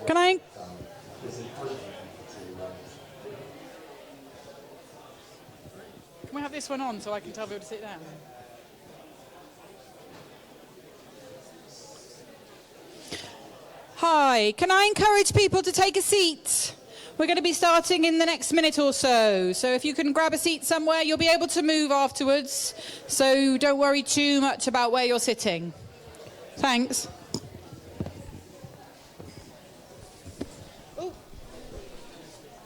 Can I? Can we have this one on so I can tell people to sit down? Hi, can I encourage people to take a seat? We're going to be starting in the next minute or so. So if you can grab a seat somewhere, you'll be able to move afterwards. So don't worry too much about where you're sitting. Thanks. Oh,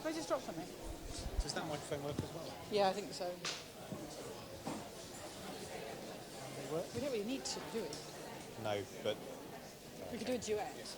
I just dropped something. Does that microphone work as well? Yeah, I think so. They work? We don't really need to do it. No, but... We could do a duet. Yes.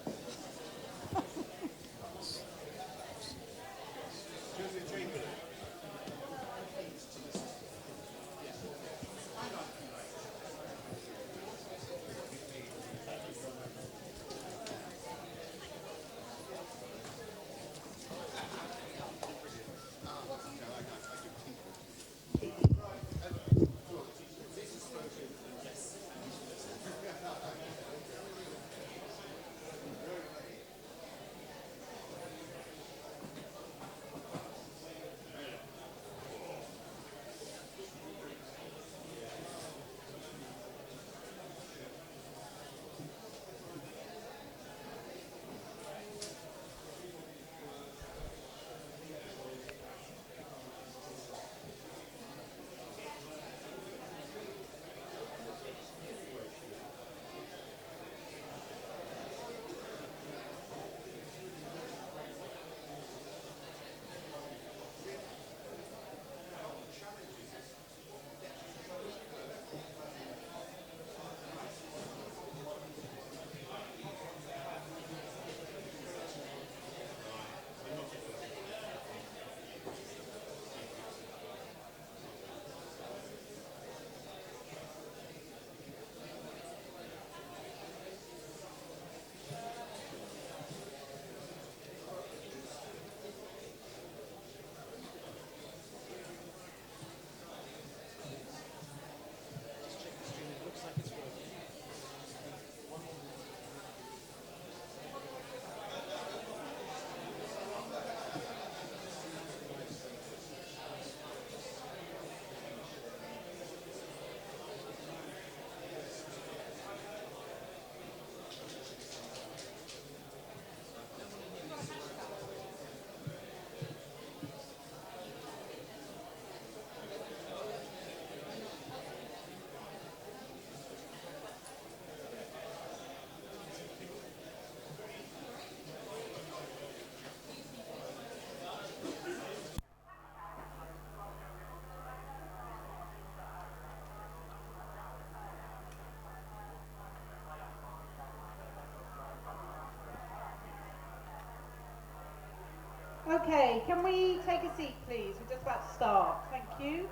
Okay, can we take a seat, please? We're just about to start. Thank you.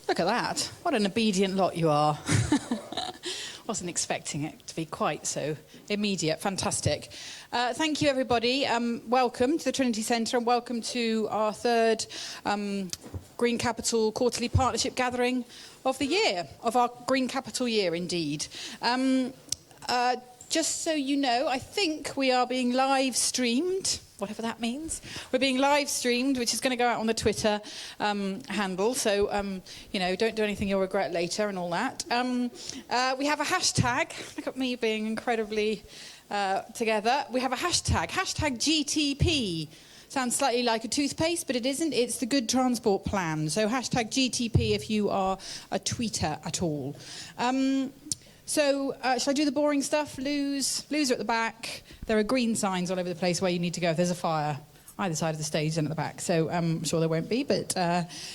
Look at that. What an obedient lot you are. Wasn't expecting it to be quite so immediate. Fantastic. Thank you, everybody. Welcome to the Trinity Centre and welcome to our third Green Capital Quarterly Partnership Gathering of the year, of our Green Capital year, indeed. Just so you know, I think we are being live streamed, whatever that means. We're being live streamed, which is going to go out on the Twitter handle. So, you know, don't do anything you'll regret later and all that. We have a hashtag. Look at me being incredibly together. We have a hashtag GTP. Sounds slightly like a toothpaste, but it isn't. It's the Good Transport Plan. So hashtag GTP if you are a tweeter at all. So, shall I do the boring stuff? Lou's are at the back. There are green signs all over the place where you need to go if there's a fire, either side of the stage and at the back. So I'm sure there won't be, but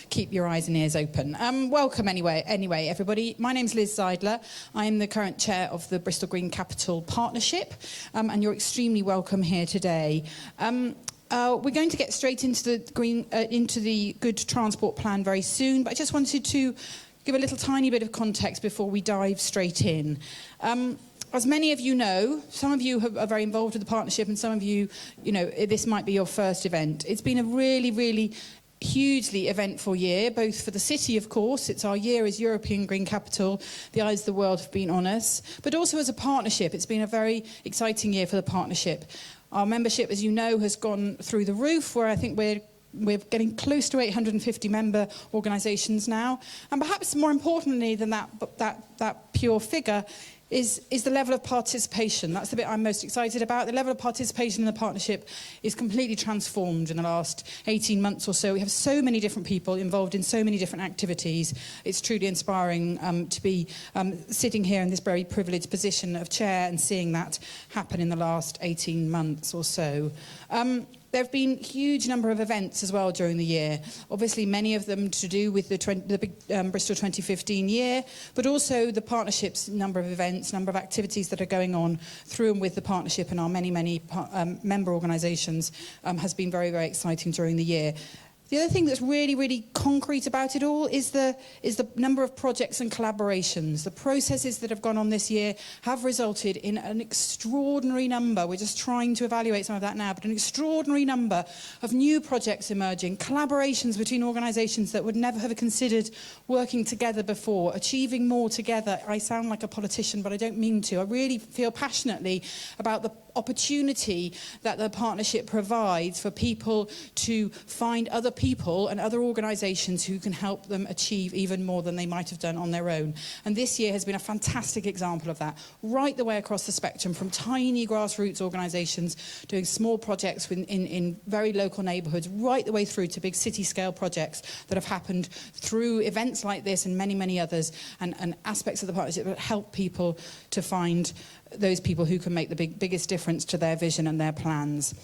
keep your eyes and ears open. Welcome anyway, everybody. My name's Liz Seidler. I'm the current chair of the Bristol Green Capital Partnership, and you're extremely welcome here today. We're going to get straight into the Good Transport Plan very soon, but I just wanted to give a little tiny bit of context before we dive straight in. As many of you know, some of you are very involved with the partnership, and some of you, this might be your first event. It's been a really, really hugely eventful year, both for the city, of course. It's our year as European Green Capital. The eyes of the world have been on us. But also as a partnership, it's been a very exciting year for the partnership. Our membership, as you know, has gone through the roof, where I think we're getting close to 850 member organisations now. And perhaps more importantly than that pure figure is the level of participation. That's the bit I'm most excited about. The level of participation in the partnership is completely transformed in the last 18 months or so. We have so many different people involved in so many different activities. It's truly inspiring to be sitting here in this very privileged position of chair and seeing that happen in the last 18 months or so. There have been a huge number of events as well during the year. Obviously, many of them to do with the big Bristol 2015 year, but also the partnership's number of events, number of activities that are going on through and with the partnership and our many member organisations has been very, very exciting during the year. The other thing that's really, really concrete about it all is the number of projects and collaborations. The processes that have gone on this year have resulted in an extraordinary number. We're just trying to evaluate some of that now, but an extraordinary number of new projects emerging, collaborations between organisations that would never have considered working together before, achieving more together. I sound like a politician, but I don't mean to. I really feel passionately about the opportunity that the partnership provides for people to find other people and other organisations who can help them achieve even more than they might have done on their own. And this year has been a fantastic example of that, right the way across the spectrum, from tiny grassroots organisations doing small projects in very local neighbourhoods, right the way through to big city-scale projects that have happened through events like this and many, many others, and aspects of the partnership that help people to find those people who can make the biggest difference to their vision and their plans.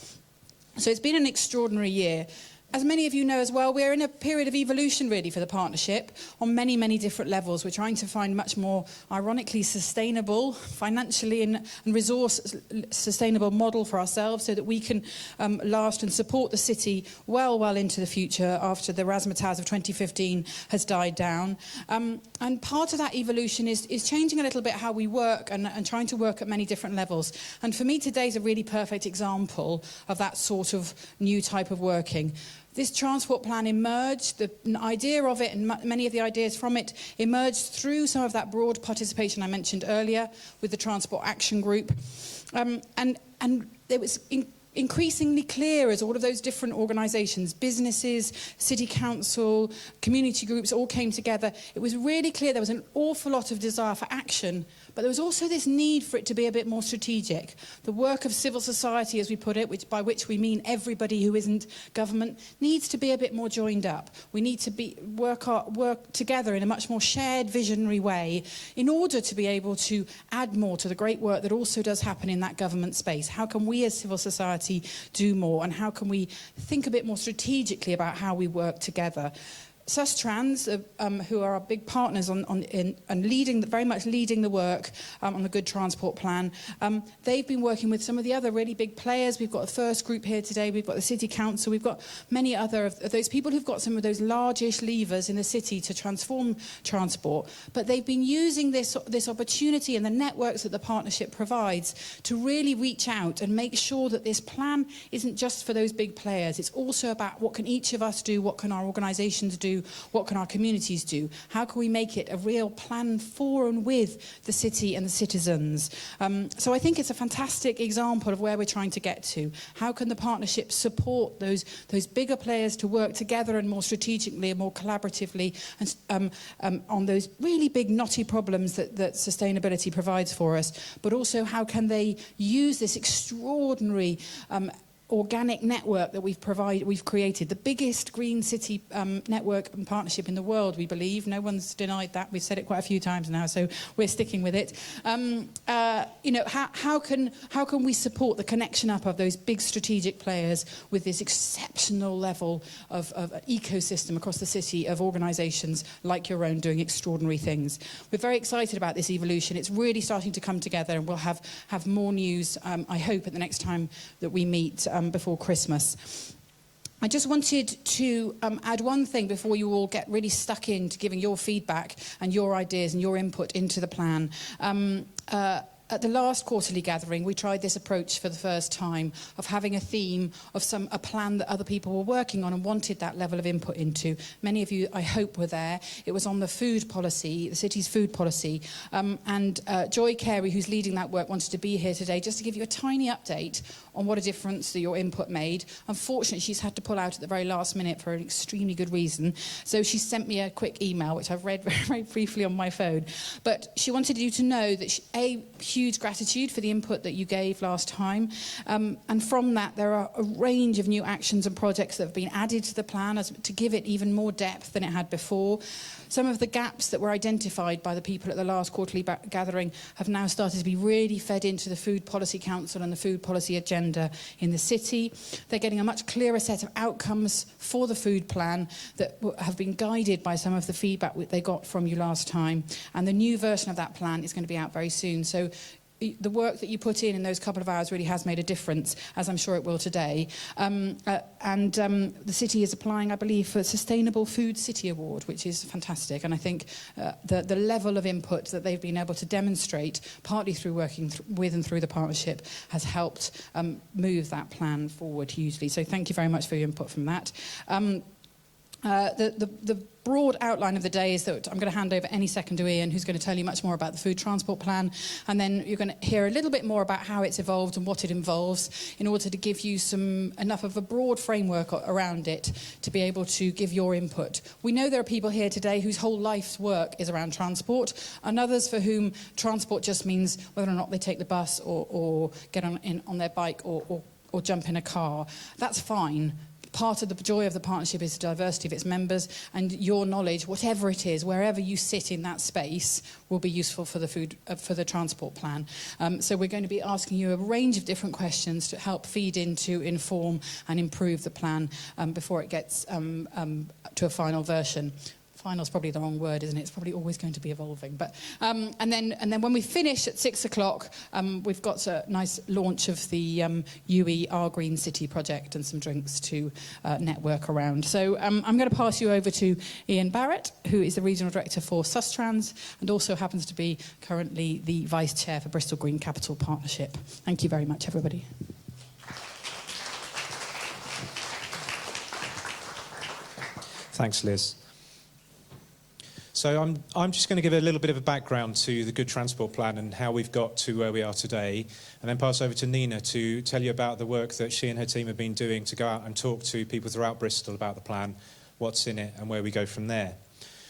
So it's been an extraordinary year. As many of you know as well, we're in a period of evolution really for the partnership on many, many different levels. We're trying to find much more, ironically, sustainable, financially and resource sustainable model for ourselves so that we can last and support the city well into the future after the razzmatazz of 2015 has died down. And part of that evolution is changing a little bit how we work and trying to work at many different levels. And for me, today's a really perfect example of that sort of new type of working. This transport plan emerged, the idea of it and many of the ideas from it emerged through some of that broad participation I mentioned earlier with the Transport Action Group. And it was increasingly clear as all of those different organisations, businesses, city council, community groups all came together. It was really clear there was an awful lot of desire for action, but there was also this need for it to be a bit more strategic. The work of civil society, as we put it, by which we mean everybody who isn't government, needs to be a bit more joined up. We need to work together in a much more shared visionary way in order to be able to add more to the great work that also does happen in that government space. How can we as civil society do more, and how can we think a bit more strategically about how we work together? Sustrans, who are our big partners and very much leading the work on the Good Transport Plan, they've been working with some of the other really big players. We've got the first group here today, we've got the City Council, we've got many other of those people who've got some of those largish levers in the city to transform transport. But they've been using this opportunity and the networks that the partnership provides to really reach out and make sure that this plan isn't just for those big players. It's also about what can each of us do, what can our organisations do, what can our communities do? How can we make it a real plan for and with the city and the citizens? So I think it's a fantastic example of where we're trying to get to. How can the partnership support those bigger players to work together and more strategically and more collaboratively and, on those really big knotty problems that sustainability provides for us? But also how can they use this extraordinary organic network that we've created, the biggest green city network and partnership in the world, we believe. No one's denied that. We've said it quite a few times now, so we're sticking with it. How can we support the connection up of those big strategic players with this exceptional level of ecosystem across the city of organisations like your own doing extraordinary things? We're very excited about this evolution. It's really starting to come together, and we'll have more news, I hope, at the next time that we meet before Christmas. I just wanted to add one thing before you all get really stuck into giving your feedback and your ideas and your input into the plan. At the last quarterly gathering, we tried this approach for the first time of having a theme of a plan that other people were working on and wanted that level of input into. Many of you, I hope, were there. It was on the food policy, the city's food policy. And Joy Carey, who's leading that work, wanted to be here today just to give you a tiny update on what a difference that your input made. Unfortunately, she's had to pull out at the very last minute for an extremely good reason. So she sent me a quick email, which I've read very briefly on my phone. But she wanted you to know that, huge gratitude for the input that you gave last time. And from that, there are a range of new actions and projects that have been added to the plan to give it even more depth than it had before. Some of the gaps that were identified by the people at the last quarterly gathering have now started to be really fed into the Food Policy Council and the food policy agenda in the city. They're getting a much clearer set of outcomes for the food plan that have been guided by some of the feedback they got from you last time. And the new version of that plan is going to be out very soon. So the work that you put in those couple of hours really has made a difference, as I'm sure it will today. The city is applying, I believe, for a Sustainable Food City Award, which is fantastic. And I think the level of input that they've been able to demonstrate, partly through working with and through the partnership, has helped move that plan forward hugely. So thank you very much for your input from that. The broad outline of the day is that I'm going to hand over any second to Ian, who's going to tell you much more about the food transport plan, and then you're going to hear a little bit more about how it's evolved and what it involves in order to give you enough of a broad framework around it to be able to give your input. We know there are people here today whose whole life's work is around transport, and others for whom transport just means whether or not they take the bus or get on their bike or jump in a car. That's fine. Part of the joy of the partnership is the diversity of its members, and your knowledge, whatever it is, wherever you sit in that space, will be useful for the transport plan. So we're going to be asking you a range of different questions to help feed into, inform and improve the plan before it gets to a final version. Final is probably the wrong word, isn't it? It's probably always going to be evolving. But and then when we finish at 6 o'clock, we've got a nice launch of the UE Our Green City project and some drinks to network around. So I'm going to pass you over to Ian Barrett, who is the Regional Director for Sustrans and also happens to be currently the Vice Chair for Bristol Green Capital Partnership. Thank you very much, everybody. Thanks, Liz. So I'm just going to give a little bit of a background to the Good Transport Plan and how we've got to where we are today, and then pass over to Nina to tell you about the work that she and her team have been doing to go out and talk to people throughout Bristol about the plan, what's in it, and where we go from there.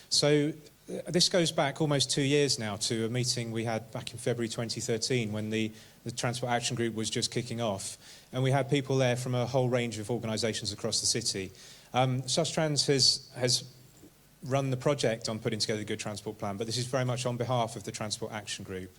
So this goes back almost 2 years now to a meeting we had back in February 2013 when the Transport Action Group was just kicking off, and we had people there from a whole range of organisations across the city. Sustrans has run the project on putting together the Good Transport Plan, but this is very much on behalf of the Transport Action Group.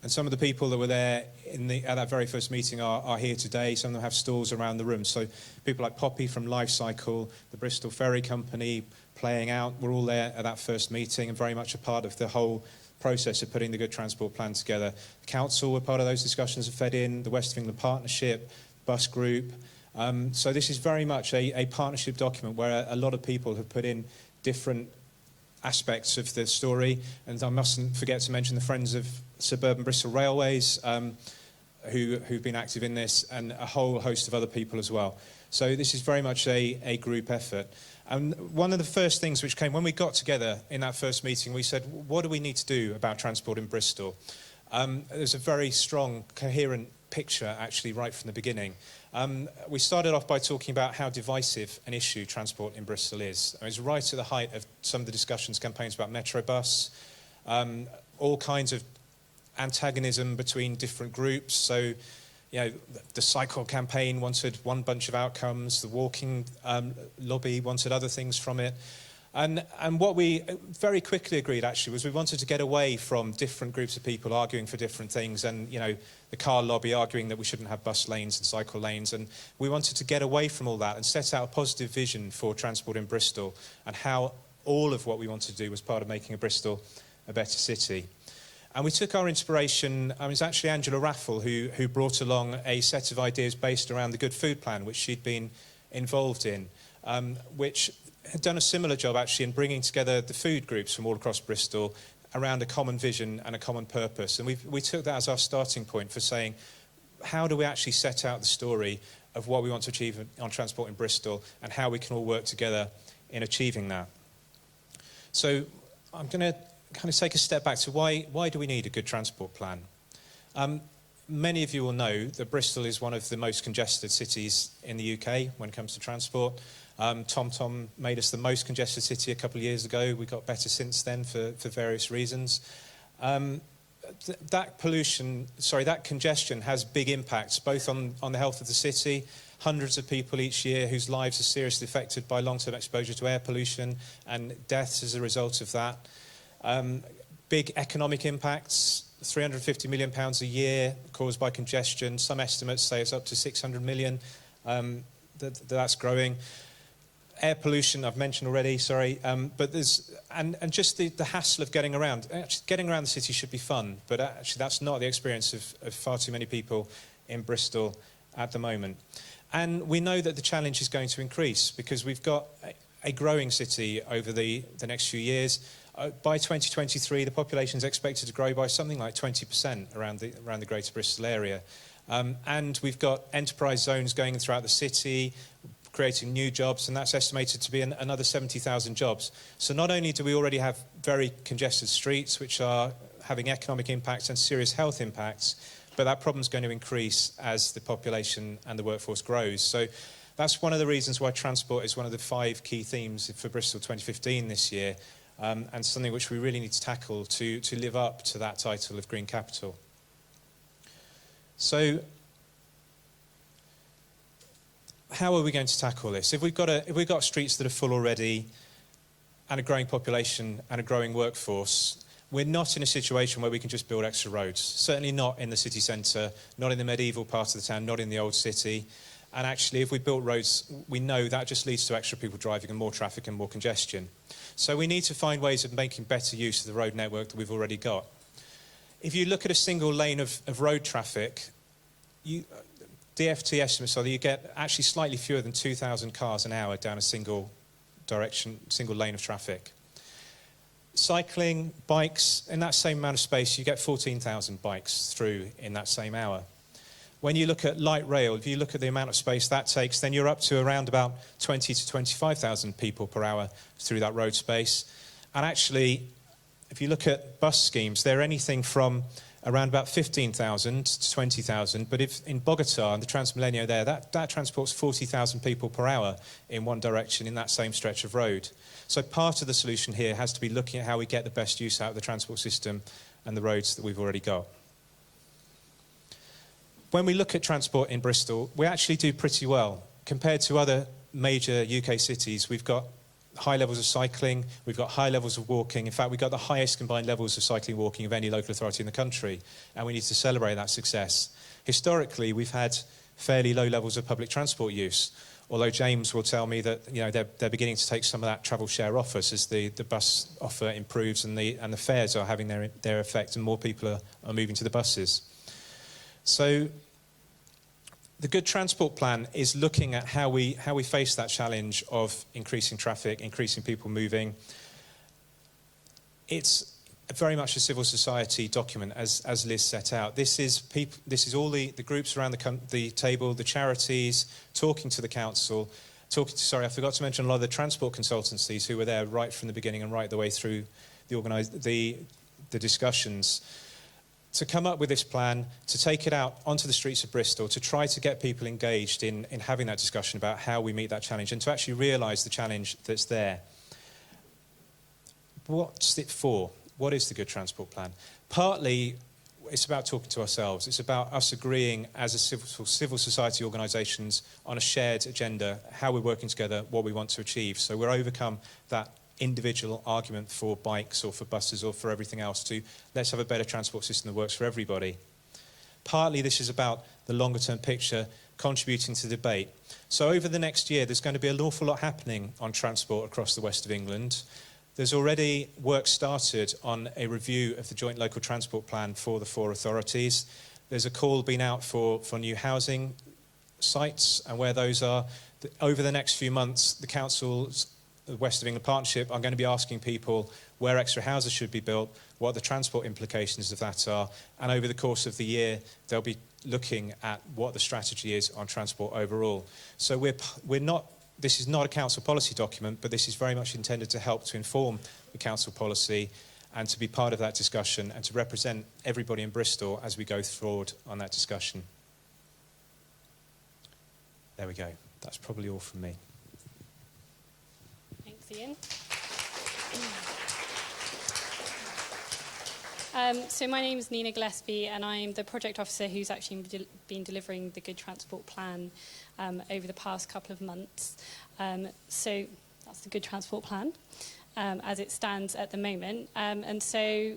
And some of the people that were there at that very first meeting are here today. Some of them have stalls around the room. So people like Poppy from Life Cycle, the Bristol Ferry Company, Playing Out, were all there at that first meeting and very much a part of the whole process of putting the Good Transport Plan together. The council were part of those discussions and fed in, the West of England Partnership, Bus Group. So this is very much a partnership document where a lot of people have put in different aspects of the story, and I mustn't forget to mention the Friends of Suburban Bristol Railways who've been active in this, and a whole host of other people as well. So this is very much a group effort. And one of the first things which came when we got together in that first meeting, we said, what do we need to do about transport in Bristol? There's a very strong, coherent picture actually right from the beginning. We started off by talking about how divisive an issue transport in Bristol is. It was right at the height of some of the discussions, campaigns about Metrobus, all kinds of antagonism between different groups. So, you know, the cycle campaign wanted one bunch of outcomes, the walking lobby wanted other things from it. And what we very quickly agreed, actually, was we wanted to get away from different groups of people arguing for different things, and, you know, the car lobby arguing that we shouldn't have bus lanes and cycle lanes. And we wanted to get away from all that and set out a positive vision for transport in Bristol and how all of what we wanted to do was part of making Bristol a better city. And we took our inspiration, it was actually Angela Raffle who brought along a set of ideas based around the Good Food Plan, which she'd been involved in, which had done a similar job actually in bringing together the food groups from all across Bristol around a common vision and a common purpose. And we took that as our starting point for saying, how do we actually set out the story of what we want to achieve on transport in Bristol and how we can all work together in achieving that? So I'm going to kind of take a step back to why do we need a good transport plan? Many of you will know that Bristol is one of the most congested cities in the UK when it comes to transport. TomTom made us the most congested city a couple of years ago. We got better since then for various reasons. That congestion has big impacts both on the health of the city. Hundreds of people each year whose lives are seriously affected by long-term exposure to air pollution and deaths as a result of that. Big economic impacts, £350 million a year caused by congestion. Some estimates say it's up to 600 million. That's growing. Air pollution, I've mentioned already, sorry. But there's, and just the hassle of getting around. Actually, getting around the city should be fun, but actually that's not the experience of far too many people in Bristol at the moment. And we know that the challenge is going to increase because we've got a growing city over the next few years. By 2023, the population is expected to grow by something like 20% around the Greater Bristol area. And we've got enterprise zones going throughout the city, creating new jobs, and that's estimated to be another 70,000 jobs. So not only do we already have very congested streets, which are having economic impacts and serious health impacts, but that problem's going to increase as the population and the workforce grows. So that's one of the reasons why transport is one of the 5 key themes for Bristol 2015 this year, and something which we really need to tackle to live up to that title of Green Capital. So how are we going to tackle this? If we've got streets that are full already and a growing population and a growing workforce, we're not in a situation where we can just build extra roads. Certainly not in the city centre, not in the medieval part of the town, not in the old city. And actually, if we built roads, we know that just leads to extra people driving and more traffic and more congestion. So we need to find ways of making better use of the road network that we've already got. If you look at a single lane of road traffic, DFT estimates are that you get actually slightly fewer than 2,000 cars an hour down a single lane of traffic. Cycling, bikes, in that same amount of space, you get 14,000 bikes through in that same hour. When you look at light rail, if you look at the amount of space that takes, then you're up to around about 20 to 25,000 people per hour through that road space. And actually, if you look at bus schemes, they're anything from around about 15,000 to 20,000. But if in Bogota, the Transmilenio there, that transports 40,000 people per hour in one direction in that same stretch of road. So part of the solution here has to be looking at how we get the best use out of the transport system and the roads that we've already got. When we look at transport in Bristol, we actually do pretty well. Compared to other major UK cities, we've got high levels of cycling, we've got high levels of walking. In fact, we've got the highest combined levels of cycling and walking of any local authority in the country, and we need to celebrate that success. Historically, we've had fairly low levels of public transport use, although James will tell me that they're beginning to take some of that travel share off us as the bus offer improves and the fares are having their effect and more people are moving to the buses. So the Good Transport Plan is looking at how we face that challenge of increasing traffic, increasing people moving. It's very much a civil society document, as Liz set out. This is all the groups around the table, the charities, talking to the council, I forgot to mention a lot of the transport consultancies who were there right from the beginning and right the way through the discussions, to come up with this plan, to take it out onto the streets of Bristol, to try to get people engaged in having that discussion about how we meet that challenge and to actually realise the challenge that's there. What's it for? What is the Good Transport Plan? Partly, it's about talking to ourselves. It's about us agreeing as a civil society organisations on a shared agenda, how we're working together, what we want to achieve. So we'll overcome that individual argument for bikes or for buses or for everything else to let's have a better transport system that works for everybody. Partly this is about the longer term picture, contributing to the debate. So over the next year there's going to be an awful lot happening on transport across the west of England. There's already work started on a review of the joint local transport plan for the 4 authorities. There's a call been out for new housing sites and where those are. Over the next few months the councils the West of England Partnership, I'm going to be asking people where extra houses should be built, what the transport implications of that are, and over the course of the year, they'll be looking at what the strategy is on transport overall. So we're not, this is not a council policy document, but this is very much intended to help to inform the council policy and to be part of that discussion and to represent everybody in Bristol as we go forward on that discussion. There we go. That's probably all from me. Thanks, Ian. So my name is Nina Gillespie, and I'm the project officer who's actually been delivering the Good Transport Plan over the past couple of months. So that's the Good Transport Plan as it stands at the moment. And so,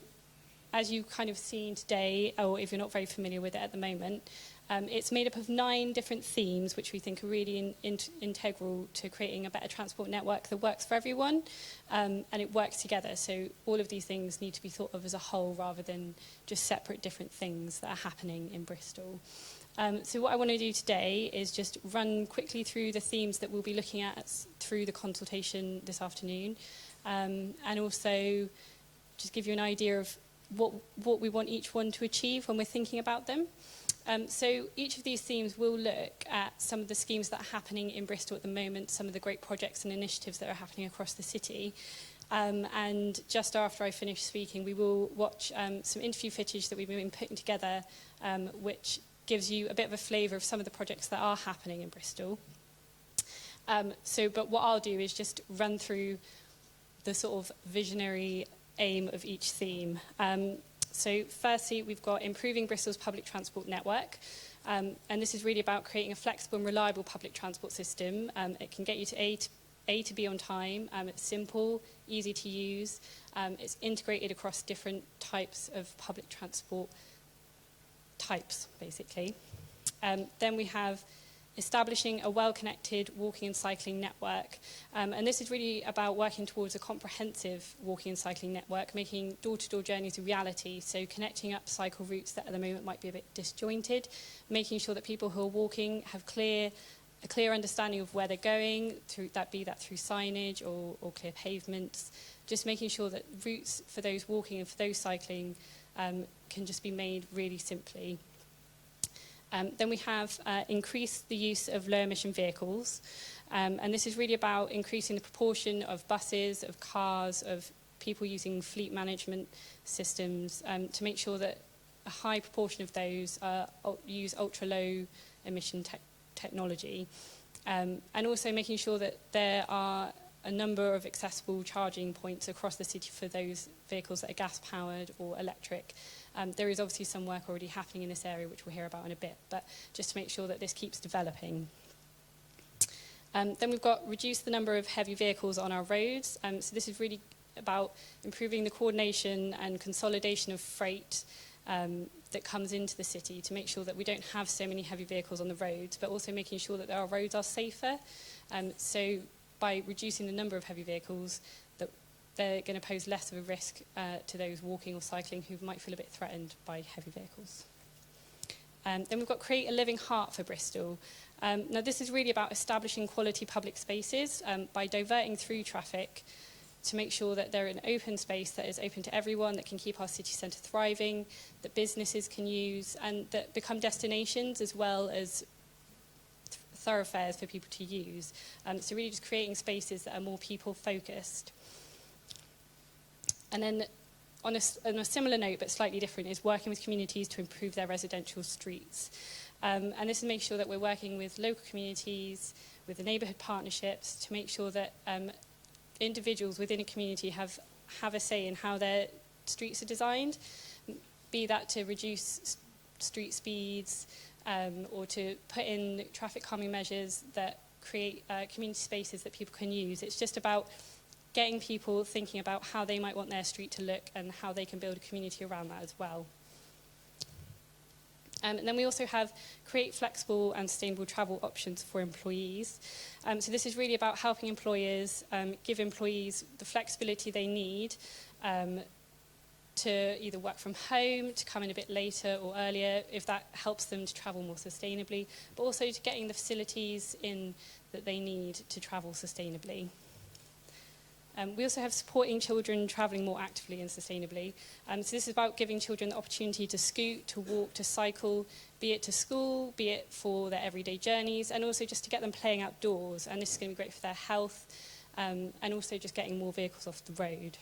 as you've kind of seen today, or if you're not very familiar with it at the moment, it's made up of 9 different themes, which we think are really integral to creating a better transport network that works for everyone, and it works together. So all of these things need to be thought of as a whole rather than just separate different things that are happening in Bristol. So what I want to do today is just run quickly through the themes that we'll be looking at through the consultation this afternoon, and also just give you an idea of what we want each one to achieve when we're thinking about them. So each of these themes will look at some of the schemes that are happening in Bristol at the moment, some of the great projects and initiatives that are happening across the city. And just after I finish speaking, we will watch some interview footage that we've been putting together, which gives you a bit of a flavour of some of the projects that are happening in Bristol. But what I'll do is just run through the sort of visionary aim of each theme. So firstly, we've got improving Bristol's public transport network. And this is really about creating a flexible and reliable public transport system. It can get you to A to B on time. It's simple, easy to use. It's integrated across different types of public transport types, basically. Then we have establishing a well-connected walking and cycling network. And this is really about working towards a comprehensive walking and cycling network, making door-to-door journeys a reality, so connecting up cycle routes that at the moment might be a bit disjointed, making sure that people who are walking have a clear understanding of where they're going, through signage or clear pavements, just making sure that routes for those walking and for those cycling can just be made really simply. Then we have increased the use of low-emission vehicles. And this is really about increasing the proportion of buses, of cars, of people using fleet management systems to make sure that a high proportion of those use ultra-low emission technology. And also making sure that there are a number of accessible charging points across the city for those vehicles that are gas-powered or electric. There is obviously some work already happening in this area, which we'll hear about in a bit, but just to make sure that this keeps developing. Then we've got reduce the number of heavy vehicles on our roads. So this is really about improving the coordination and consolidation of freight that comes into the city to make sure that we don't have so many heavy vehicles on the roads, but also making sure that our roads are safer. So by reducing the number of heavy vehicles, that they're going to pose less of a risk to those walking or cycling who might feel a bit threatened by heavy vehicles. Then we've got create a living heart for Bristol. Now this is really about establishing quality public spaces by diverting through traffic to make sure that they're an open space that is open to everyone, that can keep our city centre thriving, that businesses can use, and that become destinations as well as thoroughfares for people to use. So really just creating spaces that are more people-focused. And then on a similar note, but slightly different, is working with communities to improve their residential streets. And this is to make sure that we're working with local communities, with the neighbourhood partnerships, to make sure that individuals within a community have a say in how their streets are designed, be that to reduce street speeds or to put in traffic calming measures that create community spaces that people can use. It's just about getting people thinking about how they might want their street to look and how they can build a community around that as well. And then we also have create flexible and sustainable travel options for employees. So this is really about helping employers give employees the flexibility they need to either work from home, to come in a bit later or earlier, if that helps them to travel more sustainably, but also to getting the facilities in that they need to travel sustainably. We also have supporting children travelling more actively and sustainably. So this is about giving children the opportunity to scoot, to walk, to cycle, be it to school, be it for their everyday journeys, and also just to get them playing outdoors. And this is going to be great for their health, and also just getting more vehicles off the road.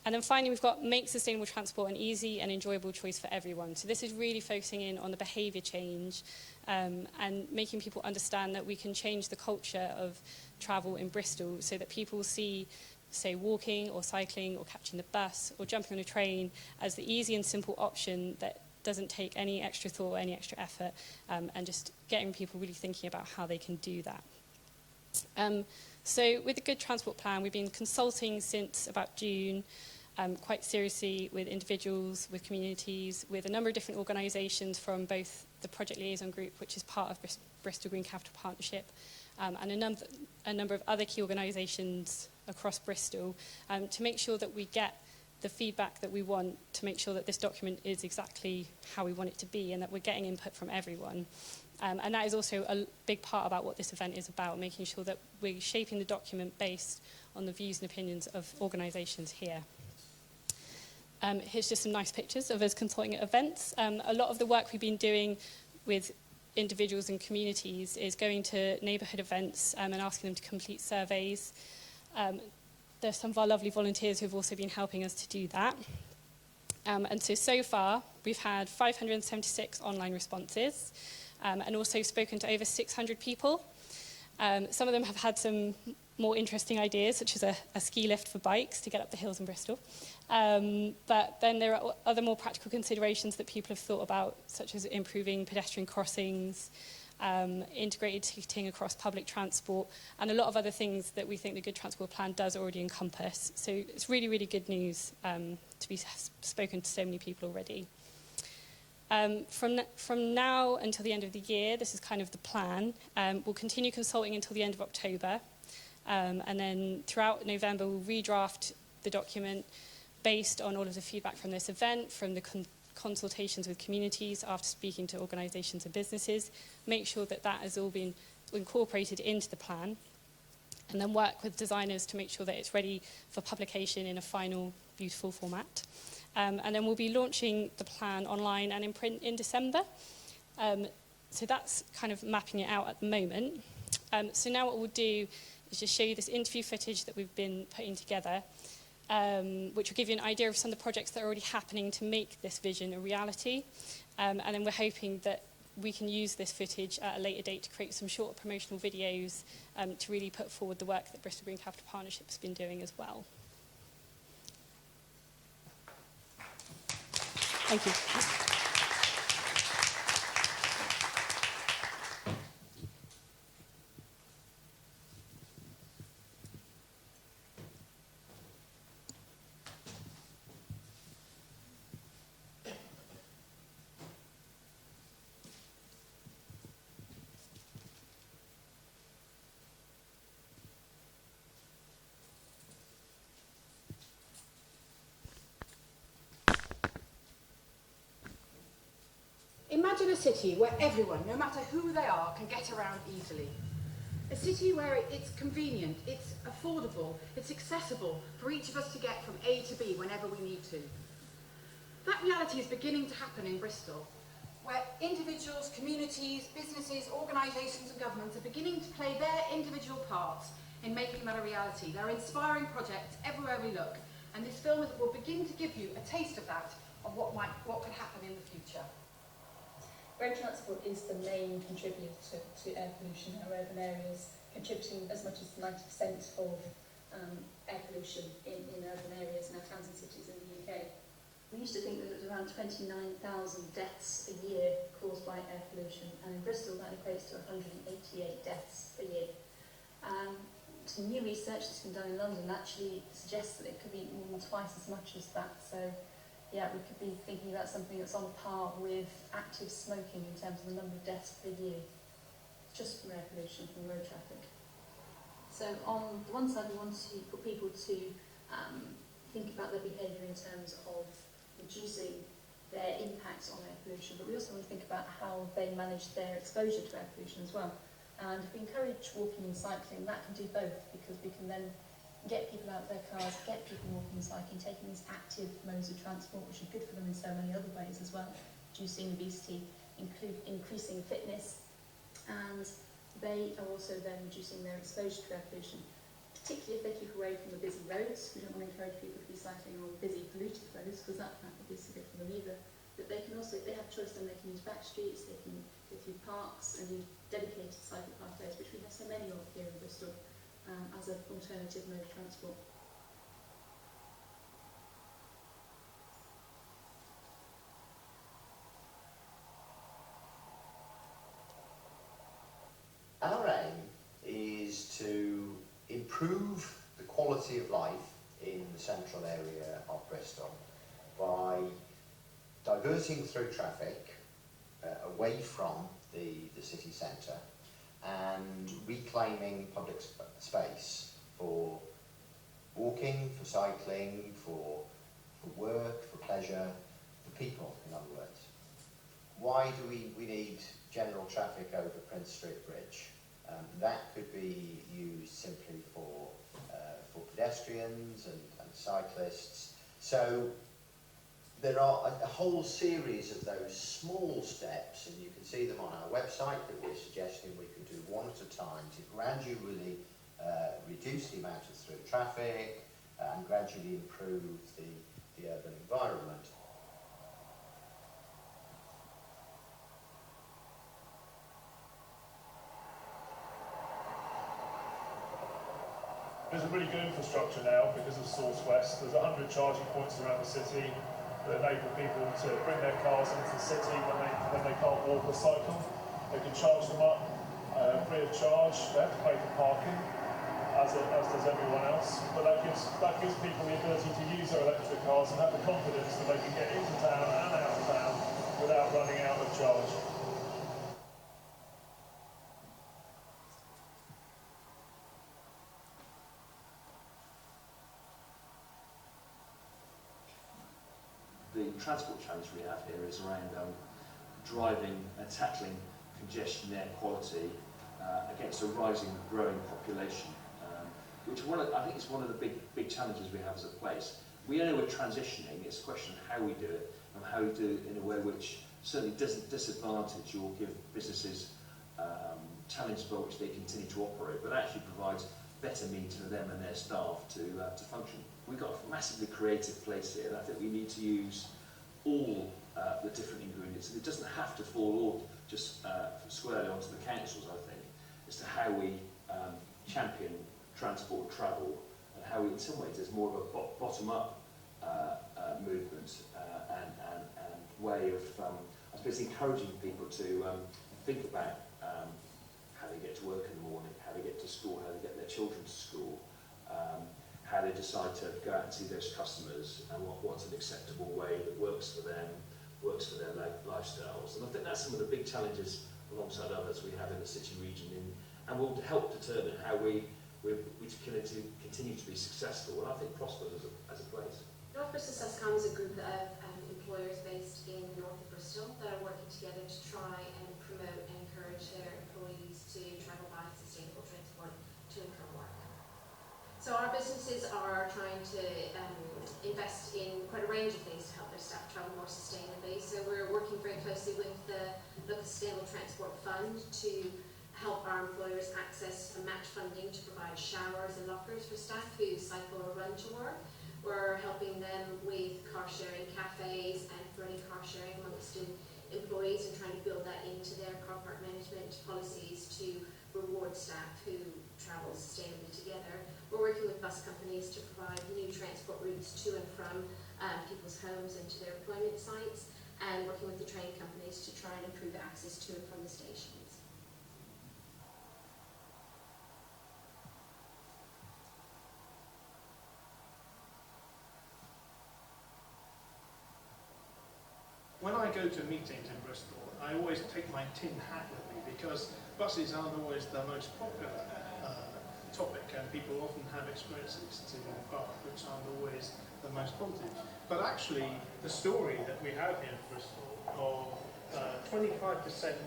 And then finally, we've got make sustainable transport an easy and enjoyable choice for everyone. So this is really focusing in on the behaviour change and making people understand that we can change the culture of travel in Bristol so that people see, say, walking or cycling or catching the bus or jumping on a train as the easy and simple option that doesn't take any extra thought or any extra effort, and just getting people really thinking about how they can do that. So with the Good Transport Plan, we've been consulting since about June, quite seriously with individuals, with communities, with a number of different organisations from both the Project Liaison Group, which is part of Bristol Green Capital Partnership, and a number of other key organisations across Bristol, to make sure that we get the feedback that we want, to make sure that this document is exactly how we want it to be and that we're getting input from everyone. And that is also a big part about what this event is about, making sure that we're shaping the document based on the views and opinions of organisations here. Here's just some nice pictures of us consulting at events. A lot of the work we've been doing with individuals and communities is going to neighbourhood events and asking them to complete surveys. There's some of our lovely volunteers who have also been helping us to do that. And so far, we've had 576 online responses, and also spoken to over 600 people. Some of them have had some more interesting ideas, such as a ski lift for bikes to get up the hills in Bristol. But then there are other more practical considerations that people have thought about, such as improving pedestrian crossings, integrated ticketing across public transport, and a lot of other things that we think the Good Transport Plan does already encompass. So it's really, really good news to be spoken to so many people already. From now until the end of the year, this is kind of the plan. We'll continue consulting until the end of October. And then throughout November, we'll redraft the document based on all of the feedback from this event, from the consultations with communities after speaking to organisations and businesses, make sure that that has all been incorporated into the plan, and then work with designers to make sure that it's ready for publication in a final, beautiful format. And then we'll be launching the plan online and in print in December. So that's kind of mapping it out at the moment. So now what we'll do is just show you this interview footage that we've been putting together, which will give you an idea of some of the projects that are already happening to make this vision a reality. And then we're hoping that we can use this footage at a later date to create some short promotional videos to really put forward the work that Bristol Green Capital Partnership has been doing as well. Thank you. Imagine a city where everyone, no matter who they are, can get around easily. A city where it's convenient, it's affordable, it's accessible for each of us to get from A to B whenever we need to. That reality is beginning to happen in Bristol, where individuals, communities, businesses, organisations and governments are beginning to play their individual parts in making that a reality. There are inspiring projects everywhere we look, and this film will begin to give you a taste of that, of what could happen in the future. Road transport is the main contributor to air pollution in our urban areas, contributing as much as 90% of air pollution in urban areas in our towns and cities in the UK. We used to think that it was around 29,000 deaths a year caused by air pollution, and in Bristol that equates to 188 deaths a year. Some new research that's been done in London actually suggests that it could be more than twice as much as that. So yeah, we could be thinking about something that's on par with active smoking in terms of the number of deaths per year, just from air pollution, from road traffic. So on the one side, we want to put people to think about their behaviour in terms of reducing their impacts on air pollution, but we also want to think about how they manage their exposure to air pollution as well. And if we encourage walking and cycling, that can do both, because we can then get people out of their cars, get people walking and cycling, taking these active modes of transport, which are good for them in so many other ways as well, reducing obesity, increasing fitness, and they are also then reducing their exposure to air pollution, particularly if they keep away from the busy roads. We don't want to encourage people to be cycling on busy, polluted roads, because that would be so good for them either. But they can also, if they have choice, then they can use back streets, they can go through parks and use dedicated cycle pathways, which we have so many of here in Bristol, as an alternative mode of transport. Our aim is to improve the quality of life in the central area of Bristol by diverting through traffic away from the city centre and reclaiming public space for walking, for cycling, for work, for pleasure, for people, in other words. Why do we need general traffic over Prince Street Bridge? That could be used simply for pedestrians and cyclists. So there are a whole series of those small steps, and you can see them on our website, that we're suggesting we can do one at a time to gradually reduce the amount of through traffic and gradually improve the urban environment. There's a really good infrastructure now because of Source West. There's 100 charging points around the city that enable people to bring their cars into the city when they can't walk or cycle. They can charge them up free of charge. They have to pay for parking, as does everyone else. But that gives people the ability to use their electric cars and have the confidence that they can get into town and out of town without running out of charge. The transport challenge we have here is around driving and tackling congestion and air quality against a rising, growing population, which I think is one of the big challenges we have as a place. We know we're transitioning. It's a question of how we do it and how we do it in a way which certainly doesn't disadvantage or give businesses challenges by which they continue to operate, but actually provides better means for them and their staff to function. We've got a massively creative place here, and I think we need to use all the different ingredients. And it doesn't have to fall all just squarely onto the councils, I think, as to how we champion transport travel, and how we, in some ways, there's more of a bottom-up movement and way of, I suppose, encouraging people to think about how they get to work in the morning, how they get to school, how they get their children to school, how they decide to go out and see those customers, and what's an acceptable way that works for them, works for their lifestyles. And I think that's some of the big challenges, alongside others, we have in the city region, and will help determine how we continue to be successful, and I think prosper as a place. North Bristol Suscom is a group of employers based in the north of Bristol that are working together to try and promote and encourage their employees to travel by sustainable transport to and from work. So our businesses are trying to invest in quite a range of things to help their staff travel more sustainably. So we're working very closely with the local Sustainable Transport Fund to help our employers access match funding to provide showers and lockers for staff who cycle or run to work. We're helping them with car sharing cafes and running car sharing amongst employees and trying to build that into their car park management policies to reward staff who travel sustainably together. We're working with bus companies to provide new transport routes to and from people's homes and to their employment sites, and working with the train companies to try and improve access to and from the stations. When I go to meetings in Bristol, I always take my tin hat with me, because buses aren't always the most popular topic, and people often have experiences to impart which aren't always the most positive. But actually, the story that we have here in Bristol of 25%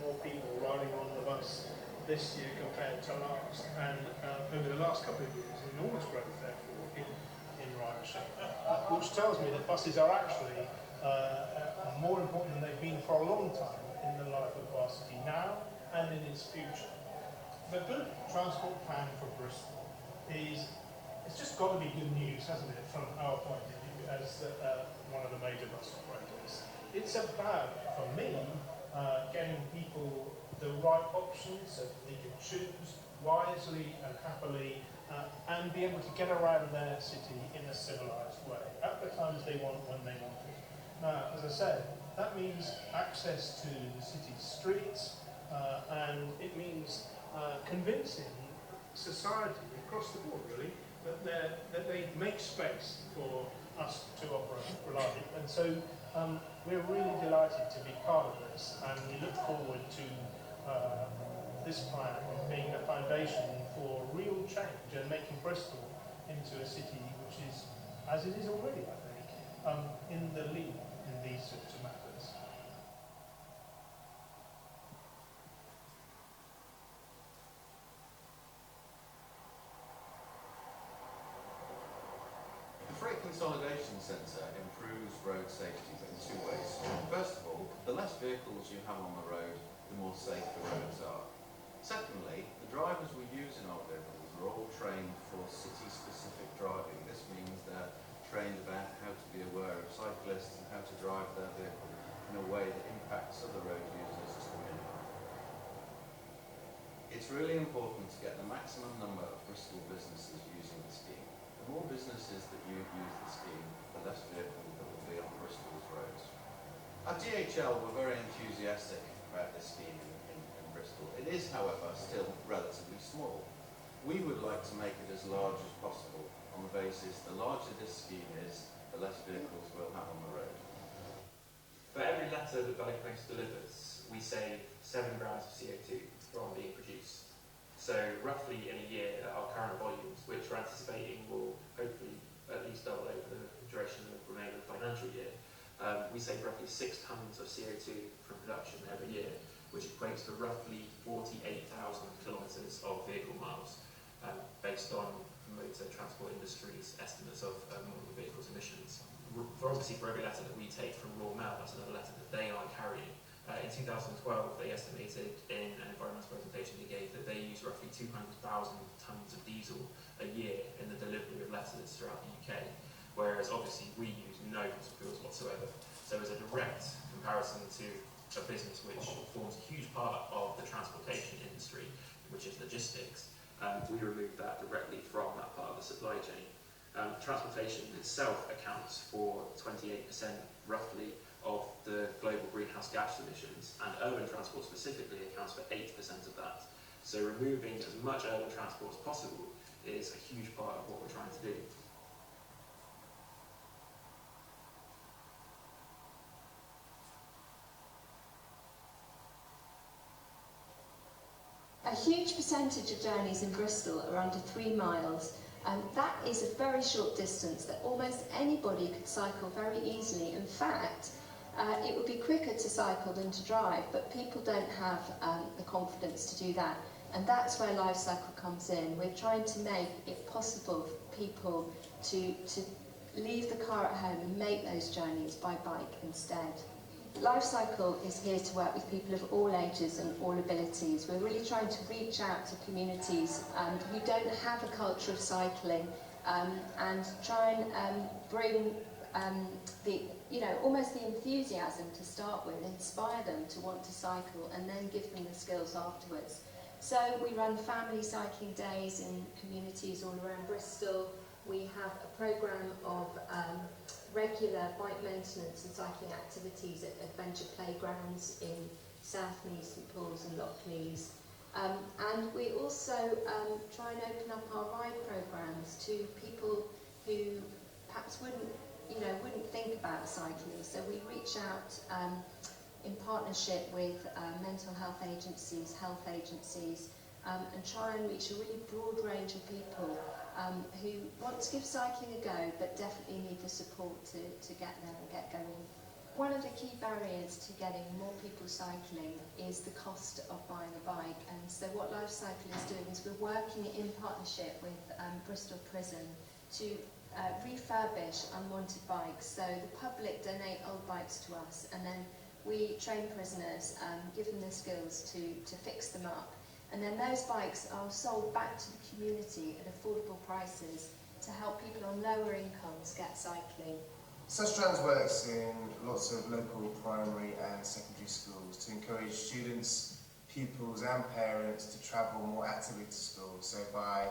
more people riding on the bus this year compared to last, and over the last couple of years, enormous growth therefore, which tells me that buses are actually more important than they've been for a long time in the life of our city now and in its future. The good transport plan for Bristol it's just got to be good news, hasn't it, from our point of view as one of the major bus operators. It's about, for me, getting people the right options so that they can choose wisely and happily and be able to get around their city in a civilised way at the times they want, when they want it. Now, as I said, that means access to the city's streets and it means convincing society across the board, really, that they make space for us to operate reliably. And so we're really delighted to be part of this, and we look forward to this plan being a foundation for real change and making Bristol into a city which is, as it is already, I think, in the lead in these sorts of matters. The Freight Consolidation Centre improves road safety in two ways. First of all, the less vehicles you have on the road, the more safe the roads are. Secondly, the drivers we use in our vehicles are all trained for city-specific driving. This means they're trained about how to be aware of cyclists and how to drive their vehicle in a way that impacts other road users to the minimum. It's really important to get the maximum number of Bristol businesses using the scheme. The more businesses that use the scheme, the less vehicles there will be on Bristol's roads. At DHL, we're very enthusiastic about this scheme in Bristol. It is, however, still relatively small. We would like to make it as large as possible on the basis the larger this scheme is, the less vehicles we'll have on the road. For every letter that Valley Post delivers, we save 7 grams of CO2 from being produced. So roughly in a year, our current volumes, which we're anticipating will hopefully at least double over the duration of the remaining financial year, we save roughly 6 tonnes of CO2 from production every year, which equates to roughly 48,000 kilometres of vehicle miles, based on motor transport industry's estimates of motor vehicles emissions. Obviously, for every letter that we take from Royal Mail, that's another letter that they are carrying. In 2012, they estimated in an environmental presentation they gave that they use roughly 200,000 tonnes of diesel a year in the delivery of letters throughout the UK, whereas obviously we use no fossil fuels whatsoever. So as a direct comparison to a business which forms a huge part of the transportation industry, which is logistics, we remove that directly from that part of the supply chain. Transportation itself accounts for 28% roughly of the global greenhouse gas emissions, and urban transport specifically accounts for 8% of that. So removing as much urban transport as possible is a huge part of what we're trying to do. A huge percentage of journeys in Bristol are under 3 miles, and that is a very short distance that almost anybody could cycle very easily. In fact, it would be quicker to cycle than to drive, but people don't have the confidence to do that, and that's where Life Cycle comes in. We're trying to make it possible for people to leave the car at home and make those journeys by bike instead. Life Cycle is here to work with people of all ages and all abilities. We're really trying to reach out to communities who don't have a culture of cycling, and try and bring almost the enthusiasm to start with, inspire them to want to cycle, and then give them the skills afterwards. So we run family cycling days in communities all around Bristol. We have a programme of regular bike maintenance and cycling activities at adventure playgrounds in Southmead, St Paul's and Lockleys. And we also try and open up our ride programmes to people who perhaps wouldn't think about cycling. So we reach out in partnership with mental health agencies, and try and reach a really broad range of people who want to give cycling a go, but definitely need the support to get there and get going. One of the key barriers to getting more people cycling is the cost of buying a bike, and so what Life Cycle is doing is we're working in partnership with Bristol Prison to refurbish unwanted bikes. So the public donate old bikes to us, and then we train prisoners, give them the skills to fix them up. And then those bikes are sold back to the community at affordable prices to help people on lower incomes get cycling. Such Trans works in lots of local primary and secondary schools to encourage students, pupils and parents to travel more actively to school. So by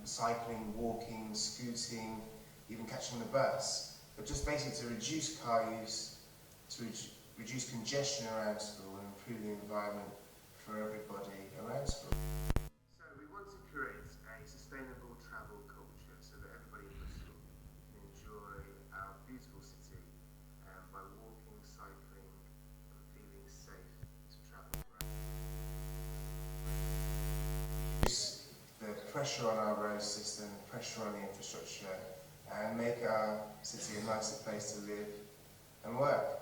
cycling, walking, scooting, even catching the bus, but just basically to reduce car use, to reduce congestion around school and improve the environment for everybody around school. So we want to create a sustainable travel culture so that everybody in Bristol can enjoy our beautiful city by walking, cycling and feeling safe to travel around. Reduce the pressure on our road system, pressure on the infrastructure, and make our city a nicer place to live and work.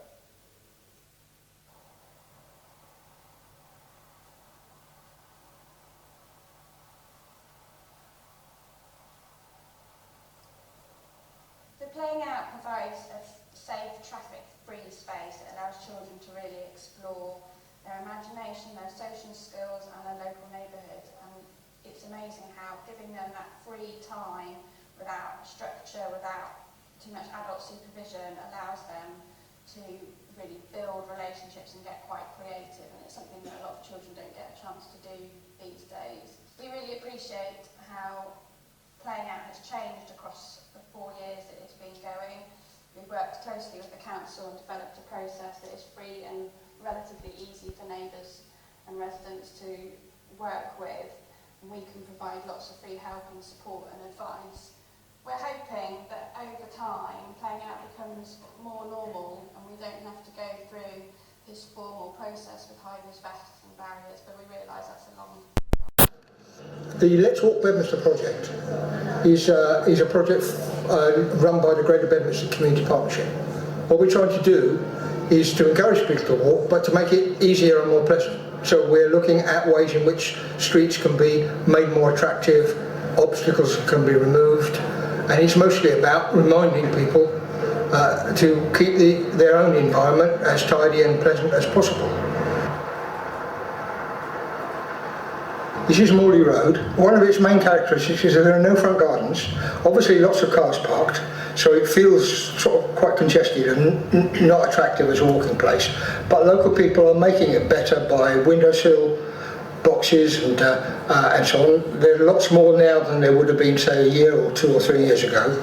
Playing Out provides a safe, traffic-free space that allows children to really explore their imagination, their social skills and their local neighbourhood. And it's amazing how giving them that free time without structure, without too much adult supervision, allows them to really build relationships and get quite creative. And it's something that a lot of children don't get a chance to do these days. We really appreciate how Playing Out has changed across the 4 years that it's been going. We've worked closely with the council and developed a process that is free and relatively easy for neighbours and residents to work with. And we can provide lots of free help and support and advice. We're hoping that over time Playing Out becomes more normal and we don't have to go through this formal process with high-vis vests and barriers, but we realise that's a long. The Let's Walk Bedminster project is a project run by the Greater Bedminster Community Partnership. What we're trying to do is to encourage people to walk, but to make it easier and more pleasant. So we're looking at ways in which streets can be made more attractive, obstacles can be removed, and it's mostly about reminding people to keep their own environment as tidy and pleasant as possible. This is Morley Road. One of its main characteristics is that there are no front gardens. Obviously lots of cars parked, so it feels sort of quite congested and not attractive as a walking place. But local people are making it better by windowsill boxes and so on. There are lots more now than there would have been, say, a year or 2 or 3 years ago.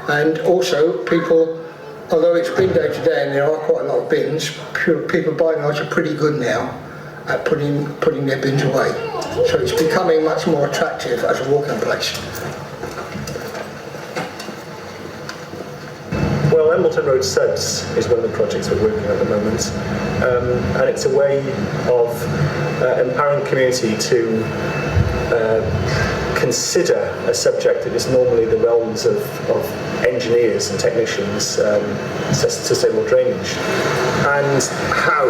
And also people, although it's bin day today and there are quite a lot of bins, people by and large are pretty good now at putting their bins away. So it's becoming much more attractive as a walking place. Well, Embleton Road Sept is one of the projects we're working on at the moment, and it's a way of empowering the community to consider a subject that is normally the realms of engineers and technicians, sustainable drainage, and how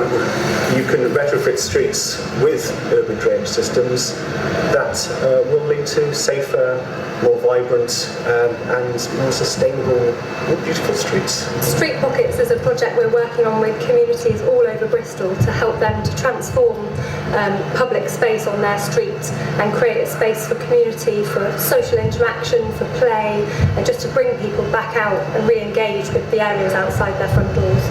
you can retrofit streets with urban drainage systems that will lead to safer, more vibrant and more sustainable, more beautiful streets. Street Pockets is a project we're working on with communities all over Bristol to help them to transform public space on their streets and create a space for community, for social interaction, for play, and just to bring people back out and re-engage with the areas outside their front doors.